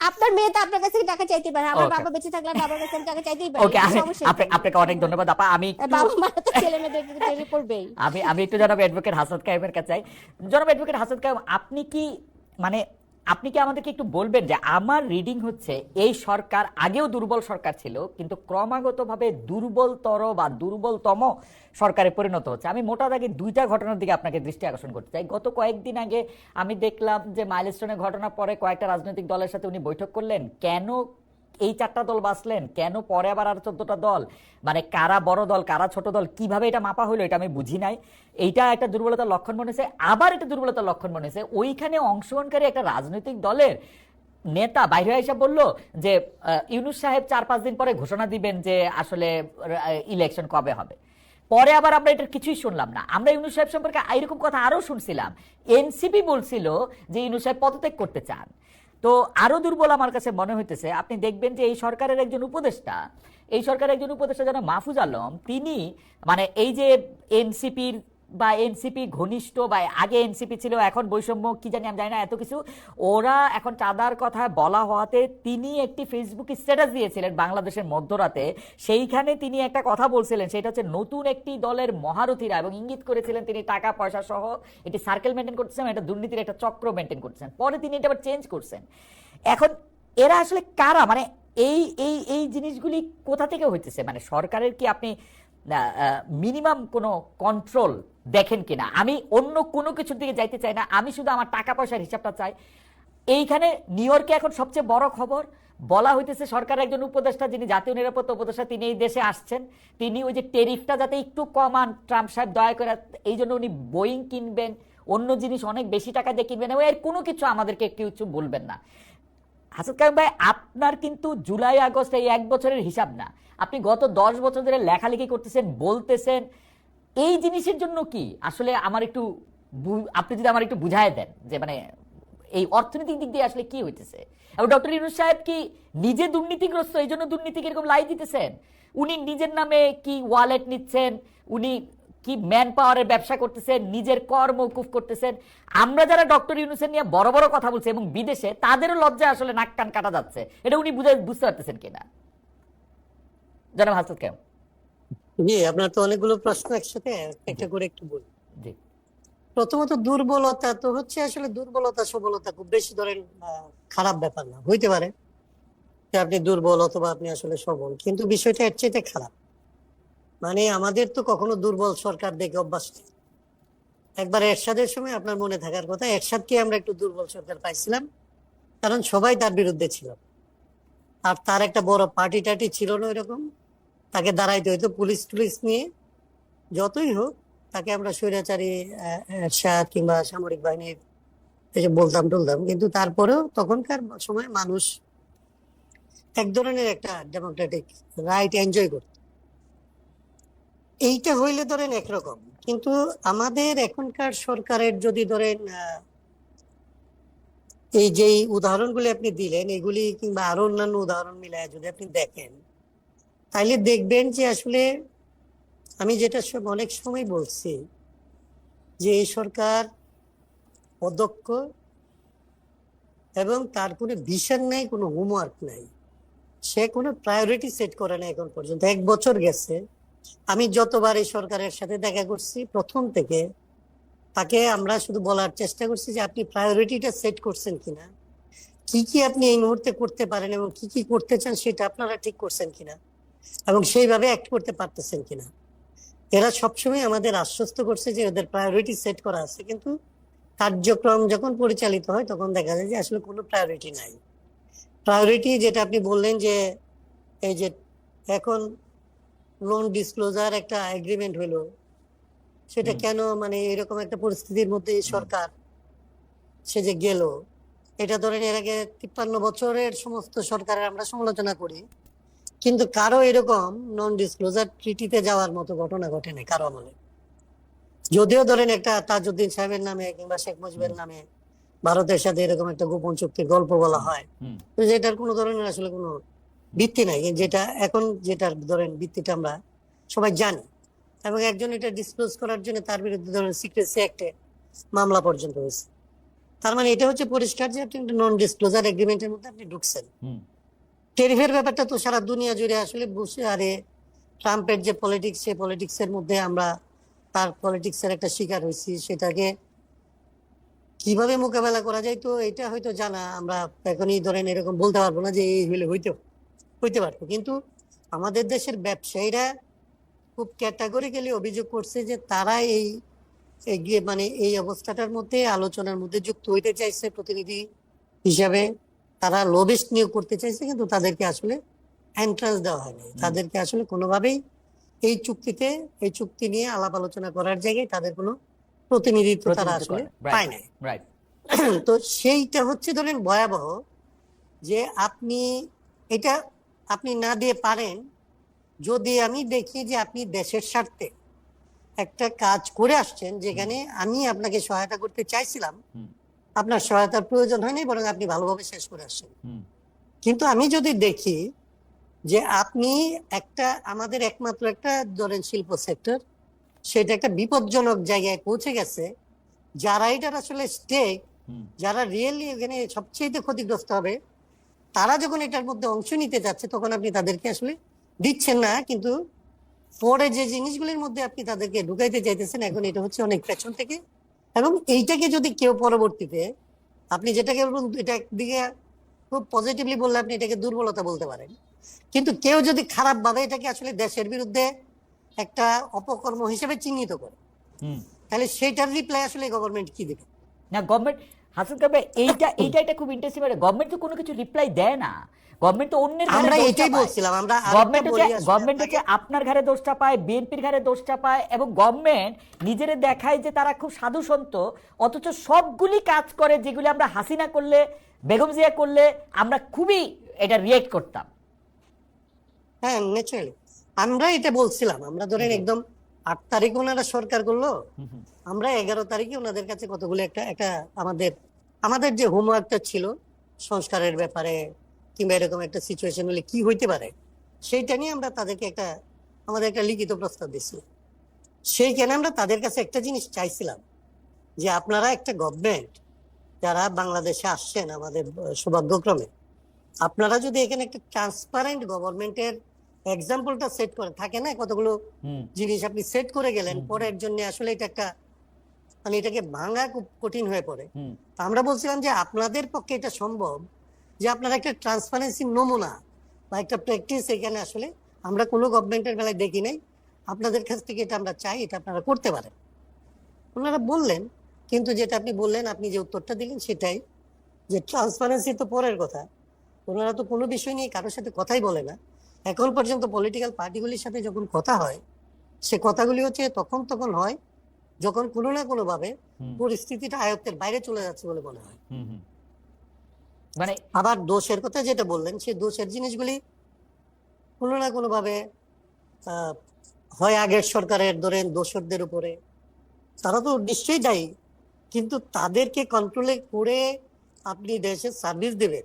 আপনার মেয়ে তো আপনার কাছ থেকে টাকা চাইতেই পারে, আমার ওকে বাবা বেঁচে থাকলে বাবার কাছে আমি টাকা চাইতেই পারি, ওকে, কোনো সমস্যা নেই। আপনাকে অনেক ধন্যবাদ আপা। আমি একটু বাবা মা তো ছেলে মেয়েদেরকে তৈরি করবেই। আমি একটু জনাব অ্যাডভোকেট হাসান কায়েমের কাছে যাই। জনাব অ্যাডভোকেট হাসান কায়েম, মানে আপনি কি আমাদেরকে একটু বলবেন যে আমার রিডিং হচ্ছে এই সরকার আগেও দুর্বল সরকার ছিল, কিন্তু ক্রমাগতভাবে দুর্বলতর বা দুর্বলতম সরকারে পরিণত হচ্ছে। আমি মোটা দাগে দুইটা ঘটনার দিকে আপনাকে দৃষ্টি আকর্ষণ করতে চাই। গত কয়েকদিন আগে আমি দেখলাম যে মাইলস্টোনের ঘটনা পরে কয়েকটা রাজনৈতিক দলের সাথে উনি বৈঠক করলেন। কেন এই 4টা দল বাঁচলেন, কেন পরে আবার আর 14টা দল, মানে কারা বড় দল কারা ছোট দল, কিভাবে এটা মাপা হলো এটা আমি বুঝি নাই। এইটা একটা দুর্বলতার লক্ষণ মনে হয়েছে। আবার একটা দুর্বলতার লক্ষণ মনে হয়েছে, ওইখানে অংশগ্রহণকারী একটা রাজনৈতিক দলের নেতা বাইরে এসে বলল যে ইউনূস সাহেব 4-5 দিন পরে ঘোষণা দিবেন যে আসলে ইলেকশন কবে হবে। পরে আবার আমরা এটার কিছুই শুনলাম না। আমরা ইউনূস সাহেব সম্পর্কে এরকম কথা আরো শুনছিলাম, এনসিপি বলছিল যে ইউনূস সাহেব পদত্যাগ করতে চান। তো আরো দুর্বল আমার কাছে মনে হইতেছে, আপনি দেখবেন যে এই সরকারের একজন উপদেষ্টা যেন মাহফুজ আলম, তিনি মানে এই যে এনসিপির বা এনসিপি ঘনিষ্ঠ বা আগে এনসিপি ছিল, এখন বৈষম্য কি জানি আমি জানি না, এত কিছু ওরা এখন চাঁদার কথা বলা হওয়াতে তিনি একটি ফেসবুক স্ট্যাটাস দিয়েছিলেন বাংলাদেশের মধ্যরাতে। সেইখানে তিনি একটা কথা বলছিলেন, সেটা হচ্ছে নতুন একটি দলের মহারথীরা, এবং ইঙ্গিত করেছিলেন তিনি টাকা পয়সা সহ এটি সার্কেল মেনটেন করতেছেন, এটা দুর্নীতির একটা চক্র মেনটেন করতেছেন। পরে তিনি এটা আবার চেঞ্জ করছেন। এখন এরা আসলে কারা, মানে এই এই এই জিনিসগুলি কোথা থেকে হইতেছে? মানে সরকারের কি আপনি মিনিমাম কোনো কন্ট্রোল দেখেন কিনা? আমি অন্য কোনো কিছুর দিকে যাইতে চাই না, আমি শুধু আমার টাকা পয়সার হিসাবটা চাই। এইখানে নিউ ইয়র্কে এখন সবচেয়ে বড় খবর বলা হইতেছে, সরকারের একজন উপদেষ্টা যিনি জাতীয় নিরাপত্তা উপদেষ্টা, তিনি এই দেশে আসছেন, তিনি ওই যে টেরিফটা যাতে একটু কমান ট্রাম্প সাহেব দয়া করে, এই জন্য উনি বোয়িং কিনবেন, অন্য জিনিস অনেক বেশি টাকা দিয়ে কিনবেন, এবং এর কোনো কিছু আমাদেরকে কিছু বলবেন না। হাসান কায়েম ভাই, আপনার কিন্তু জুলাই আগস্ট এই 1 বছরের হিসাব না, আপনি গত 10 বছর ধরে লেখালেখি করতেছেন, বলতেছেন, এই জিনিসের জন্য কি আসলে আমার একটু আপনি যদি আমার একটু বুঝায় দেন যে মানে এই অর্থনৈতিক দিক দিয়ে আসলে কি হইতেছে। এবং ডক্টর ইউনূস সাহেব কি নিজে দুর্নীতিগ্রস্ত, এই জন্য দুর্নীতি এরকম লাই দিতেছেন? উনি নিজের নামে কি ওয়ালেট নিচ্ছেন, উনি কি ম্যান পাওয়ারের ব্যবসা করতেছেন, নিজের কর মওকুফ করতেছেন। আমরা যারা ডক্টর ইউনূসের নিয়ে বড় বড় কথা বলছি এবং বিদেশে, তাদেরও লজ্জায় আসলে নাক কান কাটা যাচ্ছে। এটা উনি বুঝতে পারতেছেন কিনা, জনাব হাসান কায়েম? জি, আপনার তো অনেকগুলো প্রশ্ন একসাথে, একটা করে একটু বলি। জি, প্রথমত দুর্বলতা তো হচ্ছে, আসলে দুর্বলতা সবলতা খুব বেশি ধরেন খারাপ ব্যাপার না, হইতে পারে যে আপনি দুর্বল অথবা আপনি আসলে সবল, কিন্তু বিষয়টা এর চাইতে খারাপ। মানে আমাদের তো কখনো দুর্বল সরকার দেখে অভ্যাস নেই। একবার এরশাদের সময় আপনার মনে থাকার কথা, এরশাদকে আমরা একটু দুর্বল সরকার পাইছিলাম, কারণ সবাই তার বিরুদ্ধে ছিল, আর তার একটা বড় পার্টি টার্টি ছিল না ওইরকম, তাকে দাঁড়াইতে হইতো পুলিশ টুলিশ নিয়ে। যতই হোক তাকে আমরা স্বৈরাচারী এরশাদ কিংবা সামরিক বাহিনীর এই যে বলতাম টলতাম, কিন্তু তারপরেও তখনকার সময় মানুষ এক ধরনের একটা ডেমোক্রেটিক রাইট এনজয় করত। এইটা হইলে ধরেন একরকম, কিন্তু আমাদের এখনকার সরকারের যদি ধরেন এই যে উদাহরণগুলি আপনি দিলেন, এগুলি কিংবা আরো অন্যান্য উদাহরণ মিলায় যদি আপনি দেখেন, তাইলে দেখবেন যে আসলে আমি যেটা অনেক সময় বলছি যে এই সরকার অদক্ষ এবং তার কোনো ভিশন নাই, কোনো হোমওয়ার্ক নাই, সে কোনো প্রায়োরিটি সেট করে না এখন পর্যন্ত। 1 বছর গেছে, আমি যতবার এই সরকারের সাথে দেখা করছি প্রথম থেকে তাকে আমরা শুধু বলার চেষ্টা করছি যে আপনি প্রায়োরিটিটা সেট করছেন কিনা, কি কি আপনি এই মুহূর্তে করতে পারেন এবং কি কি করতে চান সেটা আপনারা ঠিক করছেন কিনা, এবং সেইভাবে অ্যাক্ট করতে পারতেছেন কিনা। এরা সবসময় আমাদের আশ্বস্ত করছে যে ওদের প্রায়োরিটি সেট করা আছে, কিন্তু কার্যক্রম যখন পরিচালিত হয় তখন দেখা যায় যে আসলে কোনো প্রায়োরিটি নাই। প্রায়োরিটি যেটা আপনি বললেন যে এই যে এখন লোন ডিসক্লোজার একটা এগ্রিমেন্ট হলো, সেটা কেন মানে এরকম একটা পরিস্থিতির মধ্যে সরকার সে যে গেল, এটা ধরেন এর আগে 53 বছরের সমস্ত সরকারের আমরা সমালোচনা করি, কিন্তু কারো এরকম নন ডিসক্লোজার ট্রিটিতে যাওয়ার মতো ঘটনা ঘটেনি কারো আমলে। যদিও ধরেন একটা তাজউদ্দিন সাহেবের নামে কিংবা শেখ মুজিবের নামে ভারতের সাথে এরকম একটা গোপন চুক্তির গল্প বলা হয়, তো যেটার কোনো ধরনের আসলে কোনো ভিত্তি নাই, যেটা এখন যেটার ধরেন ভিত্তিটা আমরা সবাই জানি। এবং একজন এটা ডিসক্লোজ করার জন্য তার বিরুদ্ধে ধরেন সিক্রেসি অ্যাক্টে মামলা পর্যন্ত হয়েছে। তার মানে এটা হচ্ছে পরিষ্কার যে আপনি নন ডিসক্লোজার এগ্রিমেন্টের মধ্যে আপনি ঢুকছেন। টেরিফের ব্যাপারটা তো সারা দুনিয়া জুড়ে আসলে বসে, আরে ট্রাম্পের যে পলিটিক্স, সেই পলিটিক্সের মধ্যে আমরা তার পলিটিক্সের একটা শিকার হয়েছি। সেটাকে কিভাবে মোকাবেলা করা যায় তো এটা হয়তো জানা, আমরা এখনই ধরেন এরকম বলতে পারবো না যে এই হইলে হইতে পারতো। কিন্তু আমাদের দেশের ব্যবসায়ীরা খুব ক্যাটাগরিক্যালি অভিযোগ করছে যে তারা মানে এই অবস্থাটার মধ্যে আলোচনার মধ্যে যুক্ত হইতে চাইছে প্রতিনিধি হিসাবে, তারা লবিস্ট নিয়োগ করতে চাইছে, কিন্তু তাদেরকে আসলে এন্ট্রান্স দেওয়া হয়নি। তাদেরকে আসলে কোনোভাবেই এই চুক্তি নিয়ে আলাপ আলোচনা করার জায়গায় তাদের কোনো প্রতিনিধিত্ব তারা আসলে পায় নাই। তো সেইটা হচ্ছে ধরেন ভয়াবহ, যে এটা আপনি না দিয়ে পারেন। যদি আমি দেখি যে আপনি দেশের স্বার্থে একটা কাজ করে আসছেন, যেখানে আমি আপনাকে সহায়তা করতে চাইছিলাম, আপনার সহায়তার প্রয়োজন হয়নি, বরং আপনি ভালোভাবে শেষ করে আসছেন। কিন্তু আমি যদি দেখি যে আপনি আমাদের একমাত্র একটা ধরেন শিল্প সেক্টর, সেটা একটা বিপজ্জনক জায়গায় পৌঁছে গেছে, যারা এটার আসলে স্টেক, যারা রিয়েলি এখানে সবচেয়ে ক্ষতিগ্রস্ত হবে, তারা যখন এটার মধ্যে অংশ নিতে যাচ্ছে, তখন আপনি তাদেরকে আসলে দিচ্ছেন না, কিন্তু পরে যে জিনিসগুলির মধ্যে আপনি তাদেরকে ঢুকাইতে চাইতেছেন, এখন এটা হচ্ছে অনেক পেছন থেকে। এবং এইটাকে যদি কেউ পরবর্তীতে, আপনি যেটাকে এটা একদিকে খুব পজিটিভলি বললে আপনি এটাকে দুর্বলতা বলতে পারেন, কিন্তু কেউ যদি খারাপ ভাবে এটাকে আসলে দেশের বিরুদ্ধে একটা অপকর্ম হিসেবে চিহ্নিত করে, তাহলে সেটার রিপ্লাই আসলে গভর্নমেন্ট কি দেবে? না, গভর্নমেন্ট হাসান কাবে এইটা খুব ইন্টারেস্টিং। গভর্নমেন্ট তো কোনো কিছু রিপ্লাই দেয় না। গভর্নমেন্ট তো অন্যের আমরা এটাই বলছিলাম, আমরা গভর্নমেন্ট হচ্ছে আপনার ঘরে দোষটা পায়, বিএনপির ঘরে দোষটা পায়, এবং গভর্নমেন্ট নিজেরা দেখায় যে তারা খুব সাধু সন্ত, অথচ সবগুলি কাজ করে যেগুলি আমরা হাসিনা করলে, বেগম জিয়া করলে আমরা খুবই এটা রিয়েক্ট করতাম। হ্যাঁ, ন্যাচারালি আমরা এটা বলছিলাম। আমরা ধরেন একদম 8 তারিখ ওনারা সরকার করলো, আমরা 11 তারিখে ওনাদের কাছে কতগুলো একটা আমাদের যে হোমওয়ার্কটা ছিল সংস্কারের ব্যাপারে, কিংবা এরকম একটা সিচুয়েশন হলে কি হইতে পারে, সেইটা নিয়ে আমরা তাদেরকে আমাদের একটা লিখিত প্রস্তাব দিয়েছি। সেইখানে আমরা তাদের কাছে একটা জিনিস চাইছিলাম, যে আপনারা একটা গভর্নমেন্ট যারা বাংলাদেশে আসছেন আমাদের সৌভাগ্যক্রমে, আপনারা যদি এখানে একটা ট্রান্সপারেন্ট গভর্নমেন্টের এক্সাম্পলটা সেট করে, থাকে না কতগুলো জিনিস আপনি সেট করে গেলেন, পরের জন্য আসলে এটা একটা মানে এটাকে ভাঙা খুব কঠিন হয়ে পড়ে। আমরা বলছিলাম যে আপনাদের পক্ষে এটা সম্ভব, যে আপনারা একটা ট্রান্সপারেন্সি নমুনা বা একটা প্র্যাকটিস এখানে আসলে আমরা কোনো গভর্নমেন্টের বেলায় দেখি নাই, আপনাদের কাছ থেকে এটা আমরা চাই, এটা আপনারা করতে পারেন। ওনারা বললেন, কিন্তু যেটা আপনি বললেন, আপনি যে উত্তরটা দিলেন সেটাই, যে ট্রান্সপারেন্সি তো পরের কথা, ওনারা তো কোনো বিষয় নিয়ে কারোর সাথে কথাই বলে না এখন পর্যন্ত। পলিটিক্যাল পার্টিগুলির সাথে যখন কথা হয়, সে কথাগুলি হচ্ছে তখন হয় যখন কোনো না কোনো ভাবে পরিস্থিতিটা আয়ত্তের বাইরে চলে যাচ্ছে বলে মনে হয়। মানে আবার দোষের কথা যেটা বললেন, সেই দোষের জিনিসগুলি কোনো না কোনো ভাবে হয় আগের সরকারের ধরেন দোষরদের উপরে, তারা তো নিশ্চয়ই দায়ী, কিন্তু তাদেরকে কন্ট্রোলে করে আপনি দেশের সার্ভিস দেবেন,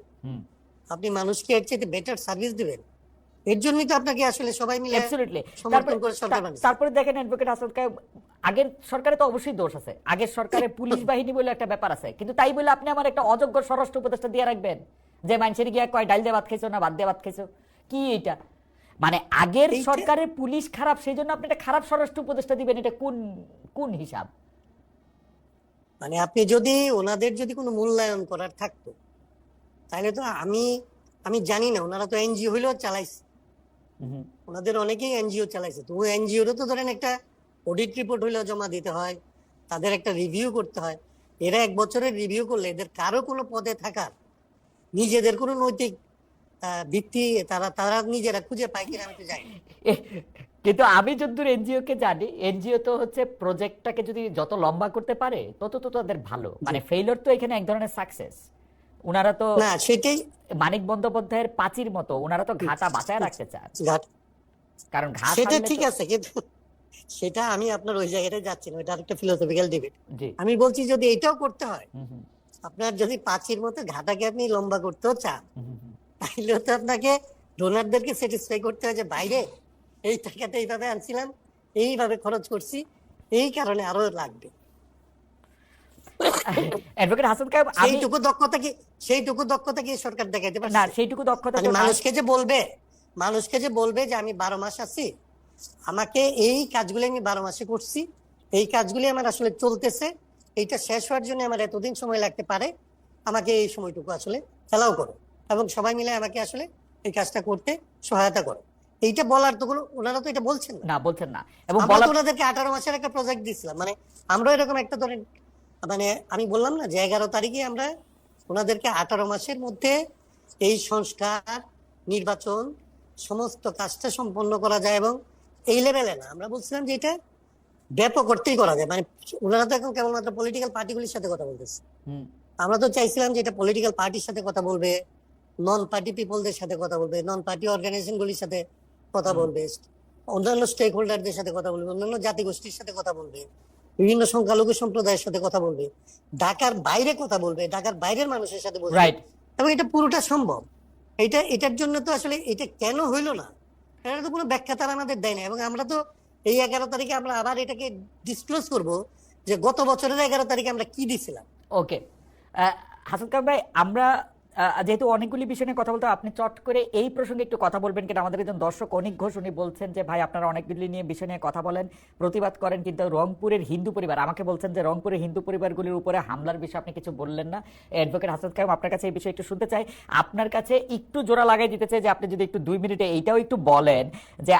আপনি মানুষকে এর চেয়ে বেটার সার্ভিস দেবেন, এর জন্যই তো আপনাকে আসলে সবাই মিলে সমর্থন করে সরকার বানিয়েছে। তারপরে দেখেন অ্যাডভোকেট হাসান কায়েম, আগের সরকারে তো অবশ্যই দোষ আছে, আগের সরকারে পুলিশ বাহিনী বলে একটা ব্যাপার আছে, কিন্তু তাই বলে আপনি আমার একটা অযোগ্য স্বরাষ্ট্র উপদেষ্টা দিয়ে রাখবেন যে মানুষের গিয়া কয় ডাল দিয়ে ভাত খাইছো না ভাত দিয়ে ভাত খাইছো, কি এটা? মানে আগের সরকারের পুলিশ খারাপ, সেই জন্য আপনি একটা খারাপ স্বরাষ্ট্র উপদেষ্টা দিবেন, এটা কোন হিসাব? মানে আপনি যদি ওনাদের যদি কোনো মূল্যায়ন করার থাকতো, তাহলে তো আমি জানি না, ওনারা তো এনজিও হইলেও চালাইছে, ওনাদের অনেকেই এনজিও চালাইছে, তো ওই এনজিওরও তো ধরেন একটা অডিট রিপোর্ট হলেও জমা দিতে হয়, তাদের একটা রিভিউ করতে হয়। এরা 1 বছরের রিভিউ করলে এদের কারো কোনো পদে থাকার নিজেদের কোনো নৈতিক ভিত্তি তারা তারা নিজেরা খুঁজে পায় কিনা আমি তো জানি না। এ, কিন্তু আমি যতদূর এনজিও কে জানি, এনজিও তো হচ্ছে প্রজেক্টটাকে যদি যত লম্বা করতে পারে তত তো তাদের ভালো, মানে ফেইলিওর তো এখানে এক ধরনের সাকসেস। উনারা তো না সেটাই মানিক বন্দ্যোপাধ্যায়ের পাঁচির মতো, উনারা তো ঘাটা বাঁচায় রাখতে চান, ঘাট কারণ ঘাস সেটা হারলে ঠিক তো- আছে, কিন্তু সেটা আমি আপনার ওই জায়গাটায় যাচ্ছি না, ওইটা আরেকটা ফিলোসফিক্যাল ডিবেট। জি। আমি বলছি যদি এটাও করতে হয়, হুম, হুম, আপনার যদি পাঁচির মতো ঘাটাকে আপনি লম্বা করতেও চান, হুম, হুম, হুম। তাইলেও তো আপনাকে ডোনারদেরকে স্যাটিসফাই করতে হয় যে বাইরে এই টাকাটা এইভাবে আনছিলাম, এইভাবে খরচ করছি, এই কারণে আরো লাগবে। অ্যাডভোকেট হাসান কায়েম, আমি সেইটুকু দক্ষতা কি সরকার দেখাইতে না, পারছে? সেইটুকু দক্ষতা মানে তো নাই। মানুষকে যে বলবে যে আমি 12 মাস আছি, আমাকে এই কাজগুলি আমি 12 মাসে করছি, এই কাজগুলি আমার আসলে চলতেছে, এইটা শেষ হওয়ার জন্য আমার এতদিন সময় লাগতে পারে, আমাকে এই সময়টুকু আসলে অ্যালাউ করো, এবং সবাই মিলে আমাকে আসলে এই কাজটা করতে সহায়তা করো। এইটা বলার তো কোনো, ওনারা তো এটা বলছেন না। না, বলছেন না, এবং আমরা বলা তো ওনাদেরকে 18 মাসের একটা প্রজেক্ট দিছিলাম, মানে আমরা এরকম একটা ধরেন, মানে আমি বললাম না যে 11 তারিখে আমরা ওনাদেরকে 18 মাসের মধ্যে এই সংস্কার, নির্বাচন, সমস্ত কাজটা সম্পন্ন করা যায়, এবং এই লেভেলে না, আমরা বলছিলাম যে এটা ব্যাপক অর্থেই করা যায়। মানে ওনারা তো এখন কেবলমাত্র পলিটিক্যাল পার্টিগুলির সাথে কথা বলতেছে, হুম, আমরা তো চাইছিলাম যে এটা পলিটিক্যাল পার্টির সাথে কথা বলবে, নন পার্টি পিপলদের সাথে কথা বলবে, নন পার্টি অর্গানাইজেশন গুলির সাথে কথা বলবে, অন্যান্য স্টেক হোল্ডারদের সাথে কথা বলবে, অন্যান্য জাতিগোষ্ঠীর সাথে কথা বলবে, বিভিন্ন সংখ্যালঘু সম্প্রদায়ের সাথে কথা বলবে, ঢাকার বাইরে কথা বলবে, ঢাকার বাইরের মানুষের সাথে বলবে, রাইট। এবং এটা পুরোটা সম্ভব। এটার জন্য তো আসলে এটা কেন হইলো না, এটা তো কোনো ব্যাখ্যা তারা আমাদের দেয় না। এবং আমরা তো এই 11 তারিখে আমরা আবার এটাকে ডিসক্লোজ করব যে গত বছরের 11 তারিখে আমরা কি দিছিলাম। ওকে, হাসান কায়েম ভাই, আমরা যেহেতু অনেকগুলি বিষয় নিয়ে কথা বলতে হয়, আপনি চট করে এই প্রসঙ্গে একটু কথা বলবেন কিনা? আমাদের একজন দর্শক অনিক ঘোষ, উনি বলছেন যে ভাই আপনারা অনেকগুলি নিয়ে বিষয় নিয়ে কথা বলেন, প্রতিবাদ করেন, কিন্তু রংপুরের হিন্দু পরিবার, আমাকে বলছেন যে রংপুরের হিন্দু পরিবারগুলির উপরে হামলার বিষয়ে আপনি কিছু বললেন না। অ্যাডভোকেট হাসান কায়েম, আপনার কাছে এই বিষয়ে একটু শুনতে চাই, আপনার কাছে একটু জোড়া লাগাই দিতে চাই যে আপনি যদি একটু 2 মিনিটে এইটাও একটু বলেন যে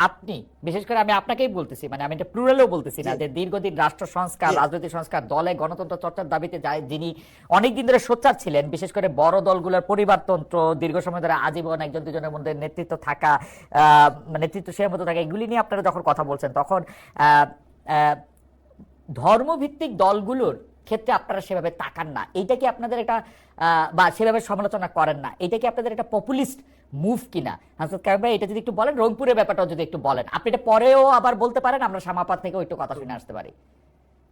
আপনি বিশেষ করে, আমি আপনাকেই বলতেছি, মানে আমি এটা প্লুরালেও বলতেছি না, যে দীর্ঘদিন রাষ্ট্র সংস্কার, রাজনৈতিক সংস্কার, দলে গণতন্ত্র চর্চার দাবিতে যায়, যিনি অনেকদিন ধরে সোচ্চার ছিলেন, বিশেষ করে বড় দলগুলোর পরিবারতন্ত্র, দীর্ঘ সময় ধরে আজীবন একজন দুজনের মধ্যে নেতৃত্ব থাকা, নেতৃত্ব সীমাবদ্ধ থাকা, এগুলি নিয়ে আপনারা যখন কথা বলছেন, তখন ধর্মভিত্তিক দলগুলোর ক্ষেত্রে আপনারা সেভাবে তাকান না, এইটা কি আপনাদের একটা বা সেভাবে সমালোচনা করেন না, এটা কি আপনাদের একটা পপুলিস্ট মুভ কিনা? হাসান কায়েম ভাই, এটা যদি একটু বলেন, রংপুরের ব্যাপারটাও যদি একটু বলেন, আপনি এটা পরেও আবার বলতে পারেন, আমরা সামাপাত থেকেও একটু কথা শুনে আসতে পারি,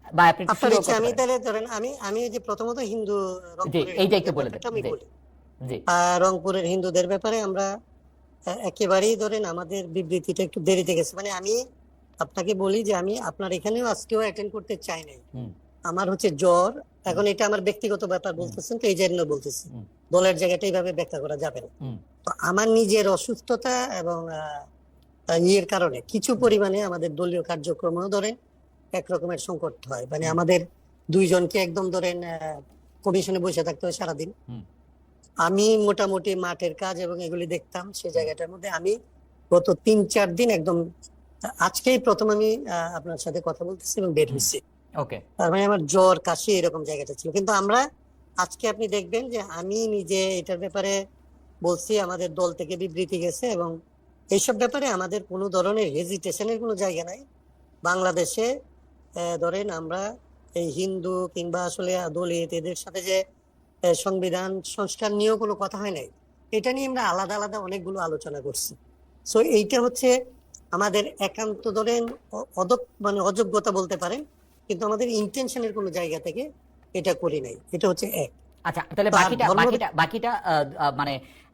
বা আপনি একটু আপনার শুরুও ইচ্ছা, করতে আমি পারেন। তাহলে ধরেন আমি ওই যে প্রথমত হিন্দু জি, রংপুরের এইটা একটু হিন্দুদের বলে ব্যাপারটা দেন। আমি জি, বলি। জি, রংপুরের হিন্দুদের ব্যাপারে আমরা একেবারেই ধরেন আমাদের বিবৃতিটা একটু দেরিতে গেছে। মানে আমি আপনাকে বলি যে আমি আপনার এখানেও আজকেও অ্যাটেন্ড করতে চাই নাই, হুম, আমার হচ্ছে জ্বর। এখন এটা আমার ব্যক্তিগত ব্যাপার বলতেছেন তো, এই জন্য বলতেছি, হুম, দলের জায়গাটা এইভাবে ব্যাখ্যা করা যাবে না। হুম, তো আমার নিজের অসুস্থতা এবং ইয়ের কারণে কিছু পরিমাণে আমাদের দলীয় কার্যক্রমেও ধরেন একরকমের সংকট হয়। মানে আমাদের দুইজনকে একদম ধরেন কমিশনে বসে থাকতে হয় সারাদিন। হুম, আমি মোটামুটি মাঠের কাজ এবং এগুলি দেখতাম, সেই জায়গাটার মধ্যে আমি গত 3-4 দিন একদম, আজকেই প্রথম আমি আপনার সাথে কথা বলতেছি এবং বের হয়েছি। ওকে, তার মানে আমার জ্বর, কাশি এরকম জায়গাটা ছিল। কিন্তু আমরা আজকে আপনি দেখবেন যে আমি নিজে এটার ব্যাপারে বলছি, আমাদের দল থেকে বিবৃতি গেছে, এবং এইসব ব্যাপারে আমাদের কোনো ধরনের হেজিটেশনের কোনো জায়গা নাই। বাংলাদেশে ধরেন আমরা এই হিন্দু কিংবা আসলে দলিত এদের সাথে যে সংবিধান সংস্কার নিয়েও কোনো কথা হয় নাই, এটা নিয়ে আমরা আলাদা আলাদা অনেকগুলো আলোচনা করছি। সো এইটা হচ্ছে আমাদের একান্ত ধরেন মানে অযোগ্যতা বলতে পারেন, কিন্তু আমাদের ইন্টেনশনের কোনো জায়গা থেকে এটা করি নাই। এটা হচ্ছে এক। আচ্ছা, তাহলে তার বাকিটা ধর্ম- বাকিটা বাকিটা মানে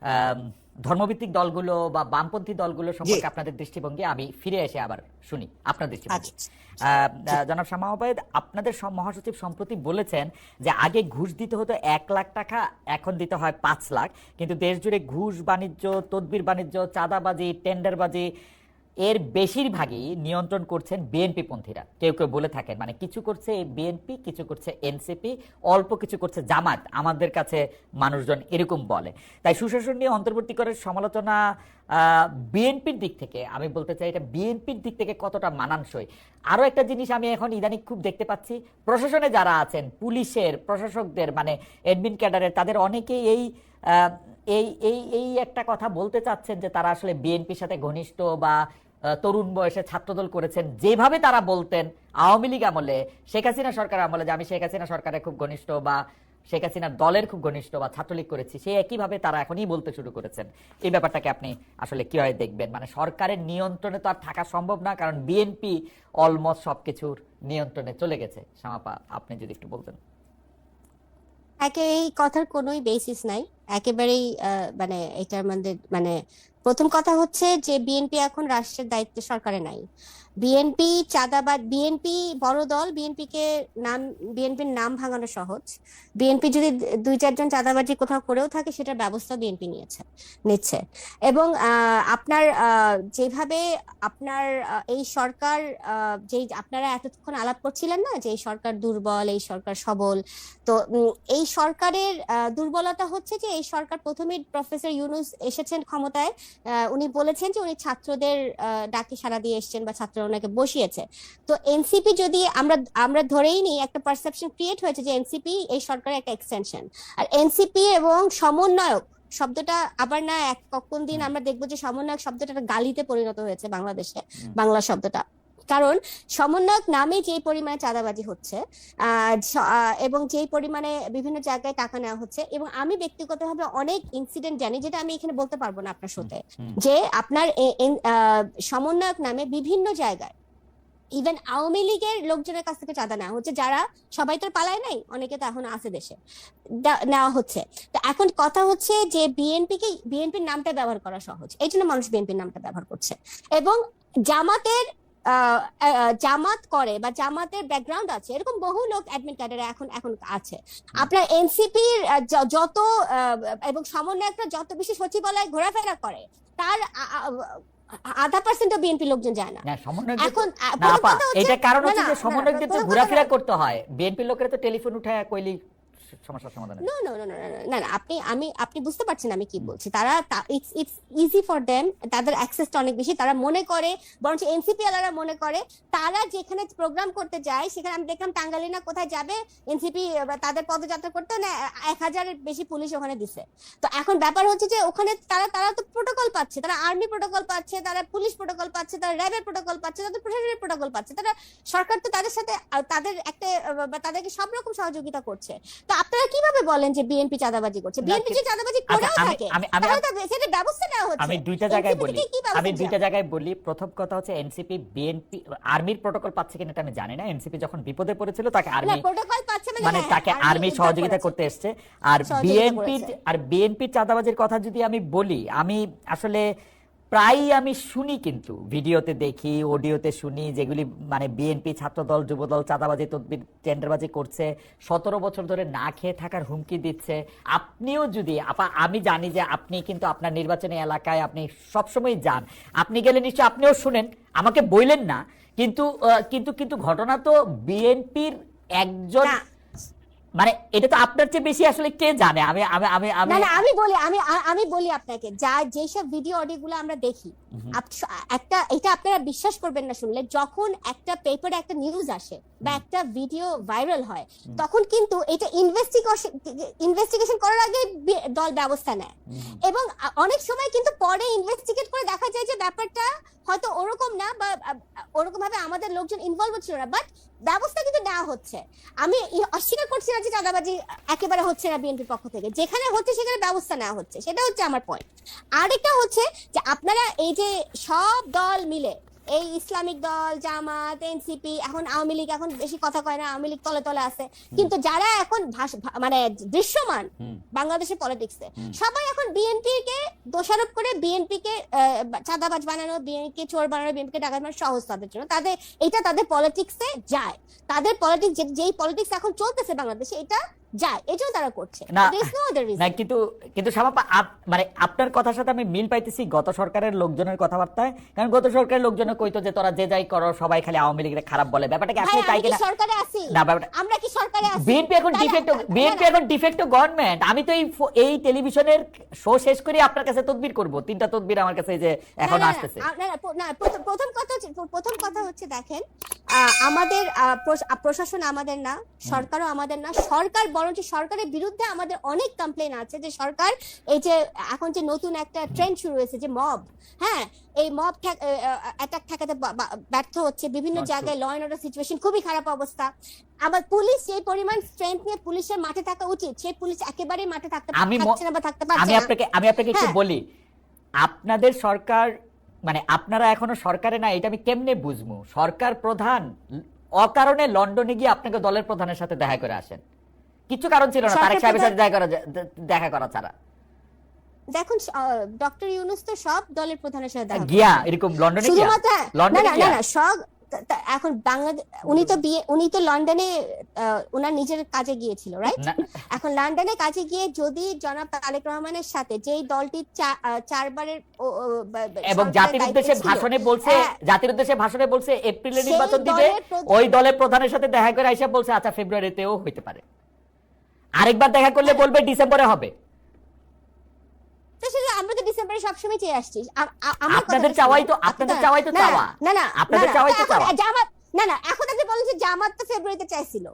আম, ধর্মভিত্তিক দলগুলো বা বামপন্থী দলগুলো সম্পর্কে আপনাদের দৃষ্টিভঙ্গি আমি ফিরে এসে আবার শুনি আপনার দৃষ্টিভঙ্গি। আচ্ছা। জনাব শামা ওবায়েদ, আপনাদের মহাসচিব সম্প্রতি বলেছেন যে আগে ঘুষ দিতে হতো 1 লাখ টাকা, এখন দিতে হয় 5 লাখ, কিন্তু দেশ জুড়ে ঘুষ বাণিজ্য, তদবির বাণিজ্য, চাঁদাবাজি, টেন্ডারবাজি এর বেশিরভাগই নিয়ন্ত্রণ করছেন বিএনপি পন্থীরা। কেউ কেউ বলে থাকেন মানে কিছু করছে বিএনপি, কিছু করছে এনসিপি, অল্প কিছু করছে জামাত, আমাদের কাছে মানুষজন এরকম বলে। তাই সুশাসন নিয়ে অন্তর্বর্তীকালের সমালোচনা বিএনপির দিক থেকে আমি বলতে চাই এটা বিএনপির দিক থেকে কতটা মানানসই। আরো একটা জিনিস আমি এখন ইদানিং খুব দেখতে পাচ্ছি, প্রশাসনে যারা আছেন, পুলিশের প্রশাসকদের মানে অ্যাডমিন ক্যাডারের, তাদের অনেকেই এই একটা কথা বলতে চাচ্ছেন যে তারা আসলে বিএনপির সাথে ঘনিষ্ঠ বা তরুণ বয়সে ছাত্রদল করেছেন, যেভাবে তারা বলতেন আওয়ামী লীগ আমলে, শেখ হাসিনা সরকার আমলে যে আমি শেখ হাসিনা সরকারের খুব ঘনিষ্ঠ বা শেখ হাসিনার দলের খুব ঘনিষ্ঠ বা ছাত্রলীগ করেছি, সেই একইভাবে তারা এখনই বলতে শুরু করেছেন। এই ব্যাপারটাকে আপনি আসলে কিভাবে দেখবেন? মানে সরকারের নিয়ন্ত্রণে তো আর থাকা সম্ভব না, কারণ বিএনপি অলমোস্ট সবকিছুর নিয়ন্ত্রণে চলে গেছে। শামাপা, আপনি যদি একটু বলতেন। এই কথার কোনোই বেসিস নাই একেবারেই। মানে এটার মধ্যে মানে প্রথম কথা হচ্ছে যে বিএনপি এখন রাষ্ট্রের দায়িত্বে সরকারে নাই। বিএনপি চাঁদাবাদ, বিএনপি বড় দল, বিএনপির নাম ভাঙানো সহজ। বিএনপি যদি 2-4 জন চাঁদাবাজি কোথাও করেও থাকে সেটার ব্যবস্থা বিএনপি নিচ্ছে। এবং আপনার যেভাবে আপনার এই সরকার, যে আপনারা এতক্ষণ আলাপ করছিলেন না যে এই সরকার দুর্বল, এই সরকার সবল, তো এই সরকারের দুর্বলতা হচ্ছে যে এই সরকার প্রথমে প্রফেসর ইউনূস এসেছেন ক্ষমতায়, উনি বলেছেন যে উনি ছাত্রদের ডাকে সাড়া দিয়ে এসেছেন বা ছাত্ররা ওনাকে বসিয়েছে। তো এনসিপি যদি আমরা ধরেই নিই, একটা পারসেপশন ক্রিয়েট হয়েছে যে এনসিপি এই সরকারের একটা এক্সটেনশন। আর এনসিপি এবং সমন্বয়ক শব্দটা আবার না কোন দিন আমরা দেখবো যে সমন্বয়ক শব্দটা একটা গালিতে পরিণত হয়েছে বাংলাদেশে, বাংলা শব্দটা। কারণ সমন্বয়ক নামে যে পরিমাণে চাঁদাবাজি হচ্ছে এবং যেই পরিমাণে বিভিন্ন জায়গায় টাকা নেওয়া হচ্ছে, এবং আমি ব্যক্তিগতভাবে অনেক ইনসিডেন্ট জানি যেটা আমি এখানে বলতে পারবো না আপনার সাথে, যে আপনার সমন্বয়ক নামে বিভিন্ন জায়গায় ইভেন আওয়ামী লীগের লোকজনের কাছ থেকে চাঁদা নেওয়া হচ্ছে, যারা সবাই তো পালায় নাই, অনেকে তো এখন আছে দেশে, নেওয়া হচ্ছে। তো এখন কথা হচ্ছে যে বিএনপির নামটা ব্যবহার করা সহজ, এই জন্য মানুষ বিএনপির নামটা ব্যবহার করছে। এবং জামাত করে বা জামাতের ব্যাকগ্রাউন্ড আছে এরকম বহু লোক অ্যাডমিন ক্যাডারে এখন আছে। আপনার এনসিপির যত এবং সমন্বয়করা যত বেশি সচিবালয়ে ঘোরাফেরা করে, তার 0.5% বিএনপি লোকজন যায় না। এখন এটা কারণ হচ্ছে যে সমন্বয়কদের তো ঘোরাফেরা করতে হয়, বিএনপি লোকেরা তো টেলিফোন উঠায় কইলি সমস্যার সমাধান। না, আপনি বুঝতে পারছেন আমি কি বলছি। তারা ইটস ইজি ফর দেম, তাদের অ্যাক্সেসটা অনেক বেশি। তারা মনে করে, বরঞ্চ এনসিপি ওয়ালারা মনে করে, তারা যেখানে প্রোগ্রাম করতে যায় সেখানে আমি দেখলাম টাঙ্গাইলিনা কোথায় যাবে এনসিপি তাদের পদযাত্রা করতে না 1000-এর বেশি পুলিশ ওখানে দিছে। তো এখন ব্যাপার হচ্ছে যে ওখানে তারা তো প্রোটোকল পাচ্ছে, তারা আর্মি প্রোটোকল পাচ্ছে, তারা পুলিশ প্রোটোকল পাচ্ছে, তারা র্যাবের প্রোটোকল পাচ্ছে, তাদের প্রশাসনের প্রোটোকল পাচ্ছে। তারা সরকার তো তাদের সাথে তাদেরকে সব রকম সহযোগিতা করছে। তো আপনারা কিভাবে বলেন যে বিএনপি চাঁদাবাজি করছে? বিএনপি যে চাঁদাবাজি করেও থাকে তাহলে সেটা ব্যবস্থা নেওয়া হচ্ছে। আমি দুইটা জায়গায় বলি। প্রথম কথা হচ্ছে এনসিপি বিএনপি আর্মির প্রোটোকল পাচ্ছে কিনা এটা আমি জানি না। এনসিপি যখন বিপদে পড়েছিল তাকে আর্মি প্রোটোকল পাচ্ছে মানে তাকে আর্মি সহযোগিতা করতে এসেছে। আর বিএনপির চাঁদাবাজির কথা যদি আমি বলি, আমি আসলে প্রায় আমি শুনি, কিন্তু ভিডিওতে দেখি, অডিওতে শুনি, যেগুলি মানে বিএনপি ছাত্রদল যুবদল চাঁদাবাজি তদবির টেন্ডারবাজি করছে, 17 বছর ধরে না খেয়ে থাকার হুমকি দিচ্ছে। আপনিও যদি আমি জানি যে আপনি কিন্তু আপনার নির্বাচনী এলাকায় আপনি সবসময় যান, আপনি গেলে নিশ্চয়ই আপনিও শুনেন, আমাকে বললেন না, কিন্তু কিন্তু কিন্তু ঘটনা তো বিএনপির একজন, মানে এটা তো আপনার চেয়ে বেশি আসলে কে জানে? আমি বলি আপনাকে, যেসব ভিডিও অডিও গুলো আমরা দেখি, এটা আপনারা বিশ্বাস করবেন না শুনলে, যখন একটা পেপারে একটা নিউজ আসে বা একটা ভিডিও ভাইরাল হয়, তখন কিন্তু এটা ইনভেস্টিগেশন করার আগে দল ব্যবস্থা নেয়। এবং অনেক সময় কিন্তু পরে ইনভেস্টিগেট করে দেখা যায় যে ব্যাপারটা হয়তো ওরকম না, বা ওরকম ভাবে আমাদের লোকজন ইনভলভ ছিল না, বাট ব্যবস্থা কিন্তু নেওয়া হচ্ছে। আমি অস্বীকার করছি না যে চাঁদাবাজি একেবারে হচ্ছে না বিএনপির পক্ষ থেকে, যেখানে হচ্ছে সেখানে ব্যবস্থা নেওয়া হচ্ছে, সেটা হচ্ছে আমার পয়েন্ট। আরেকটা হচ্ছে যে আপনারা এই যে সব দল মিলে, এই ইসলামিক দল, জামাত, এনসিপি, এখন আওয়ামী লীগ এখন বেশি কথা কয় না, আওয়ামী লীগ তলে তলে আছে, কিন্তু যারা এখন মানে দৃশ্যমান বাংলাদেশের পলিটিক্সে, সবাই এখন বিএনপিকে দোষারোপ করে বিএনপিকে চাঁদাবাজ বানানো, বিএনপিকে চোর বানানো, বিএনপিকে ডাকাত বানানো সহজ তাদের জন্য। তাদের পলিটিক্সে যায়, তাদের পলিটিক্স যেই পলিটিক্স এখন চলতেছে বাংলাদেশে, এটা যায়, এজন্য তারা করছে। না, There is no other reason. না, কিন্তু কিন্তু শামাপা মানে আপনার কথার সাথে আমি মিল পাইতেছি গত সরকারের লোকজনের কথাবার্তায়, কারণ গত সরকারের লোকজন কইতো যে তোরা যে যাই করো সবাই খালি আওয়ামী লীগের খারাপ বলে। ব্যাপারটা কি ভাই, আসলে তাই আমি কি কিনা? সরকারে আছি? না, ব্যাপারটা আমরা কি সরকারে আছি? বিএনপি এখন তাহলে- ডিফেক্ট, বিএনপি না, এখন ডিফেক্ট গভর্নমেন্ট। আমি তো এই টেলিভিশনের শো শেষ করে আপনার কাছে তদবির করব, 3টা তদবির আমার কাছে এই যে এখন আসতেছে। প্রথম কথা হচ্ছে দেখেন, আমাদের প্রশাসন আমাদের না, সরকারও আমাদের না। সরকার বরঞ্চ সরকারের বিরুদ্ধে আমাদের অনেক কমপ্লেন আছে যে সরকার এই যে এখন যে নতুন একটা ট্রেন্ড শুরু হয়েছে যে মব, হ্যাঁ, এই মব অ্যাটাক ঠেকাতে ব্যর্থ হচ্ছে। বিভিন্ন জায়গায় ল এন্ড অর্ডার সিচুয়েশন খুবই খারাপ অবস্থা। আবার পুলিশ যে পরিমাণ স্ট্রেংথ নিয়ে পুলিশের মাঠে থাকা উচিত, সেই পুলিশ একেবারেই মাঠে থাকতে পারছে না বা থাকতে পারছে আমি না। আপনাকে একটু হ্যাঁ। বলি, আপনাদের সরকার মানে আপনারা এখনো সরকারে না, এটা আমি কেমনে বুঝবো? সরকার প্রধান অকারণে লন্ডনে গিয়ে আপনাকে দলের প্রধানের সাথে দেখা করে আসেন, কিছু কারণ ছিল না তারেক সাহেবের সাথে দেখা করা ছাড়া। দেখুন, ডক্টর ইউনূস তো সব দলের প্রধানের সাথে দেখা গিয়া এরকম লন্ডনে গিয়া শুধুমাত্র লন্ডনে না গিয়া সব এখন বাংলাদেশ, উনি তো লন্ডনে ওনার নিজের কাজে গিয়েছিল, রাইট? না, এখন লন্ডনে কাজে গিয়ে যদি জনাব তারেক রহমানের সাথে যেই দলটি চারবারের এবং সরকারের জাতির দায়িত্বে উদ্দেশ্যে ছিল, ভাষণে বলছে, হ্যাঁ, জাতির উদ্দেশ্যে ভাষণে বলছে এপ্রিলে সেই নির্বাচন দিবে, দলের ওই দলের প্রধানের সাথে দেখা করে আইসা বলছে আচ্ছা ফেব্রুয়ারিতেও হইতে পারে, আরেকবার দেখা করলে বলবে ডিসেম্বরে হবে। তো সেটা আমরা তো ডিসেম্বরে সবসময় চেয়ে আসছি। আমার আপনাদের কথাটা চাওয়াই তো শুনুন। আপনাদের চাওয়াই তো চাওয়া, না না আপনাদের চাওয়াই তো এখন চাওয়া। জামাত না এখন আপনি বলেন যে জামাত তো ফেব্রুয়ারিতে চাইছিল,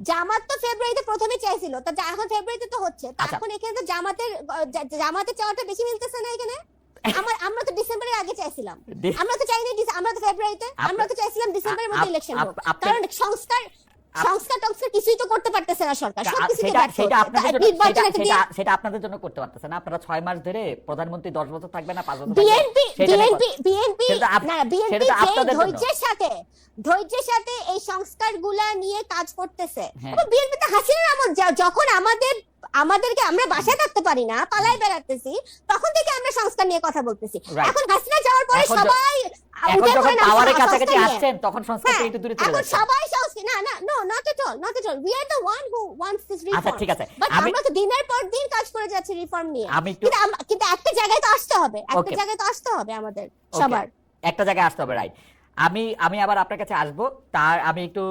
জামাত তো ফেব্রুয়ারিতে প্রথমে চাইছিল, তা এখন ফেব্রুয়ারিতে তো হচ্ছে, তা আচ্ছা। এখন এখানে তো জামাতের চাওয়াটা বেশি মিলতেছে না এখানে। আমরা তো ডিসেম্বরের আগে চাইছিলাম, আমরা তো চাইনি আমরা তো ফেব্রুয়ারিতে, আমরা তো চাইছিলাম ডিসেম্বরের মধ্যে ইলেকশন হোক, কারণ সংস্কার কিছুই তো করতে পারতেছে না সরকার, সবকিছুতে ব্যর্থ সেটা হচ্ছে। আপনাদের জন্য নির্বাচন একটা দিয়ে সেটা আপনাদের জন্য করতে পারতেছে না। আপনারা 6 মাস ধরে প্রধানমন্ত্রী 10 বছর থাকবে না 5 বছর থাকবে, বিএনপি সেটা নিয়ে সেটা তো আপনাদের জন্য। ধৈর্যের সাথে এই সংস্কারগুলা নিয়ে কাজ করতেছে। হ্যাঁ। বিএনপি তো হাসিনার আমল, যখন আমাদেরকে আমরা বাসায় থাকতে পারি না, পালায় বেড়াতেছি, তখন থেকে আমরা সংস্কার নিয়ে কথা বলতেছি। Right. এখন হাসিনা যাওয়ার পরে এখন সবাই এখন উঠে যখন পড়ে নামছে পাওয়ারের সংস্কার কাছাকাছি নিয়ে। আসছেন তখন সংস্কার হ্যাঁ, থেকে একটু দূরে চলে এখন যাচ্ছে। সবাই সংস্কার not at all, we are the one who wants this reform। আচ্ছা, ঠিক আছে। But আমি- আমরা তো দিনের পর দিন কাজ করে যাচ্ছি রিফর্ম নিয়ে। আমি একটু কিন্তু একটা জায়গায় তো আসতে হবে, Okay. আমাদের Okay, সবার। একটা জায়গায় আসতে হবে, রাইট। আমি আবার আপনার কাছে আসবো, তার আমি একটু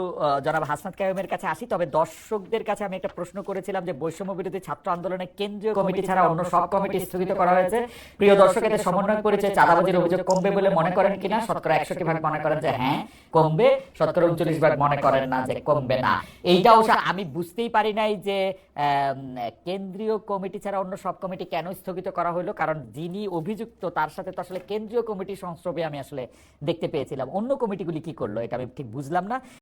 জনাব হাসনাত কাইয়ুমের কাছে আসি। তবে দর্শকদের কাছে আমি একটা প্রশ্ন করেছিলাম যে বৈষম্য বিরোধী ছাত্র আন্দোলনের কেন্দ্রীয় কমিটি ছাড়া অন্য সব কমিটি স্থগিত করা হয়েছে। প্রিয় দর্শক, এতে সমন্বয় করেছে চাঁদাবাজির অভিযোগ কমবে বলে মনে করেন কিনা? শতকরা 61% মনে করেন যে হ্যাঁ কমবে, শতকরা 39% মনে করেন না যে কমবে না। এইটা অবশ্য আমি বুঝতেই পারি নাই যে কেন্দ্রীয় কমিটি ছাড়া অন্য সব কমিটি কেন স্থগিত করা হলো, কারণ যিনি অভিযুক্ত তার সাথে তো আসলে কেন্দ্রীয় কমিটির সংস্রবে আমি আসলে দেখতে পেয়েছিলাম। অন্য কমিটিগুলি কি করলো এটা আমি ঠিক বুঝলাম না।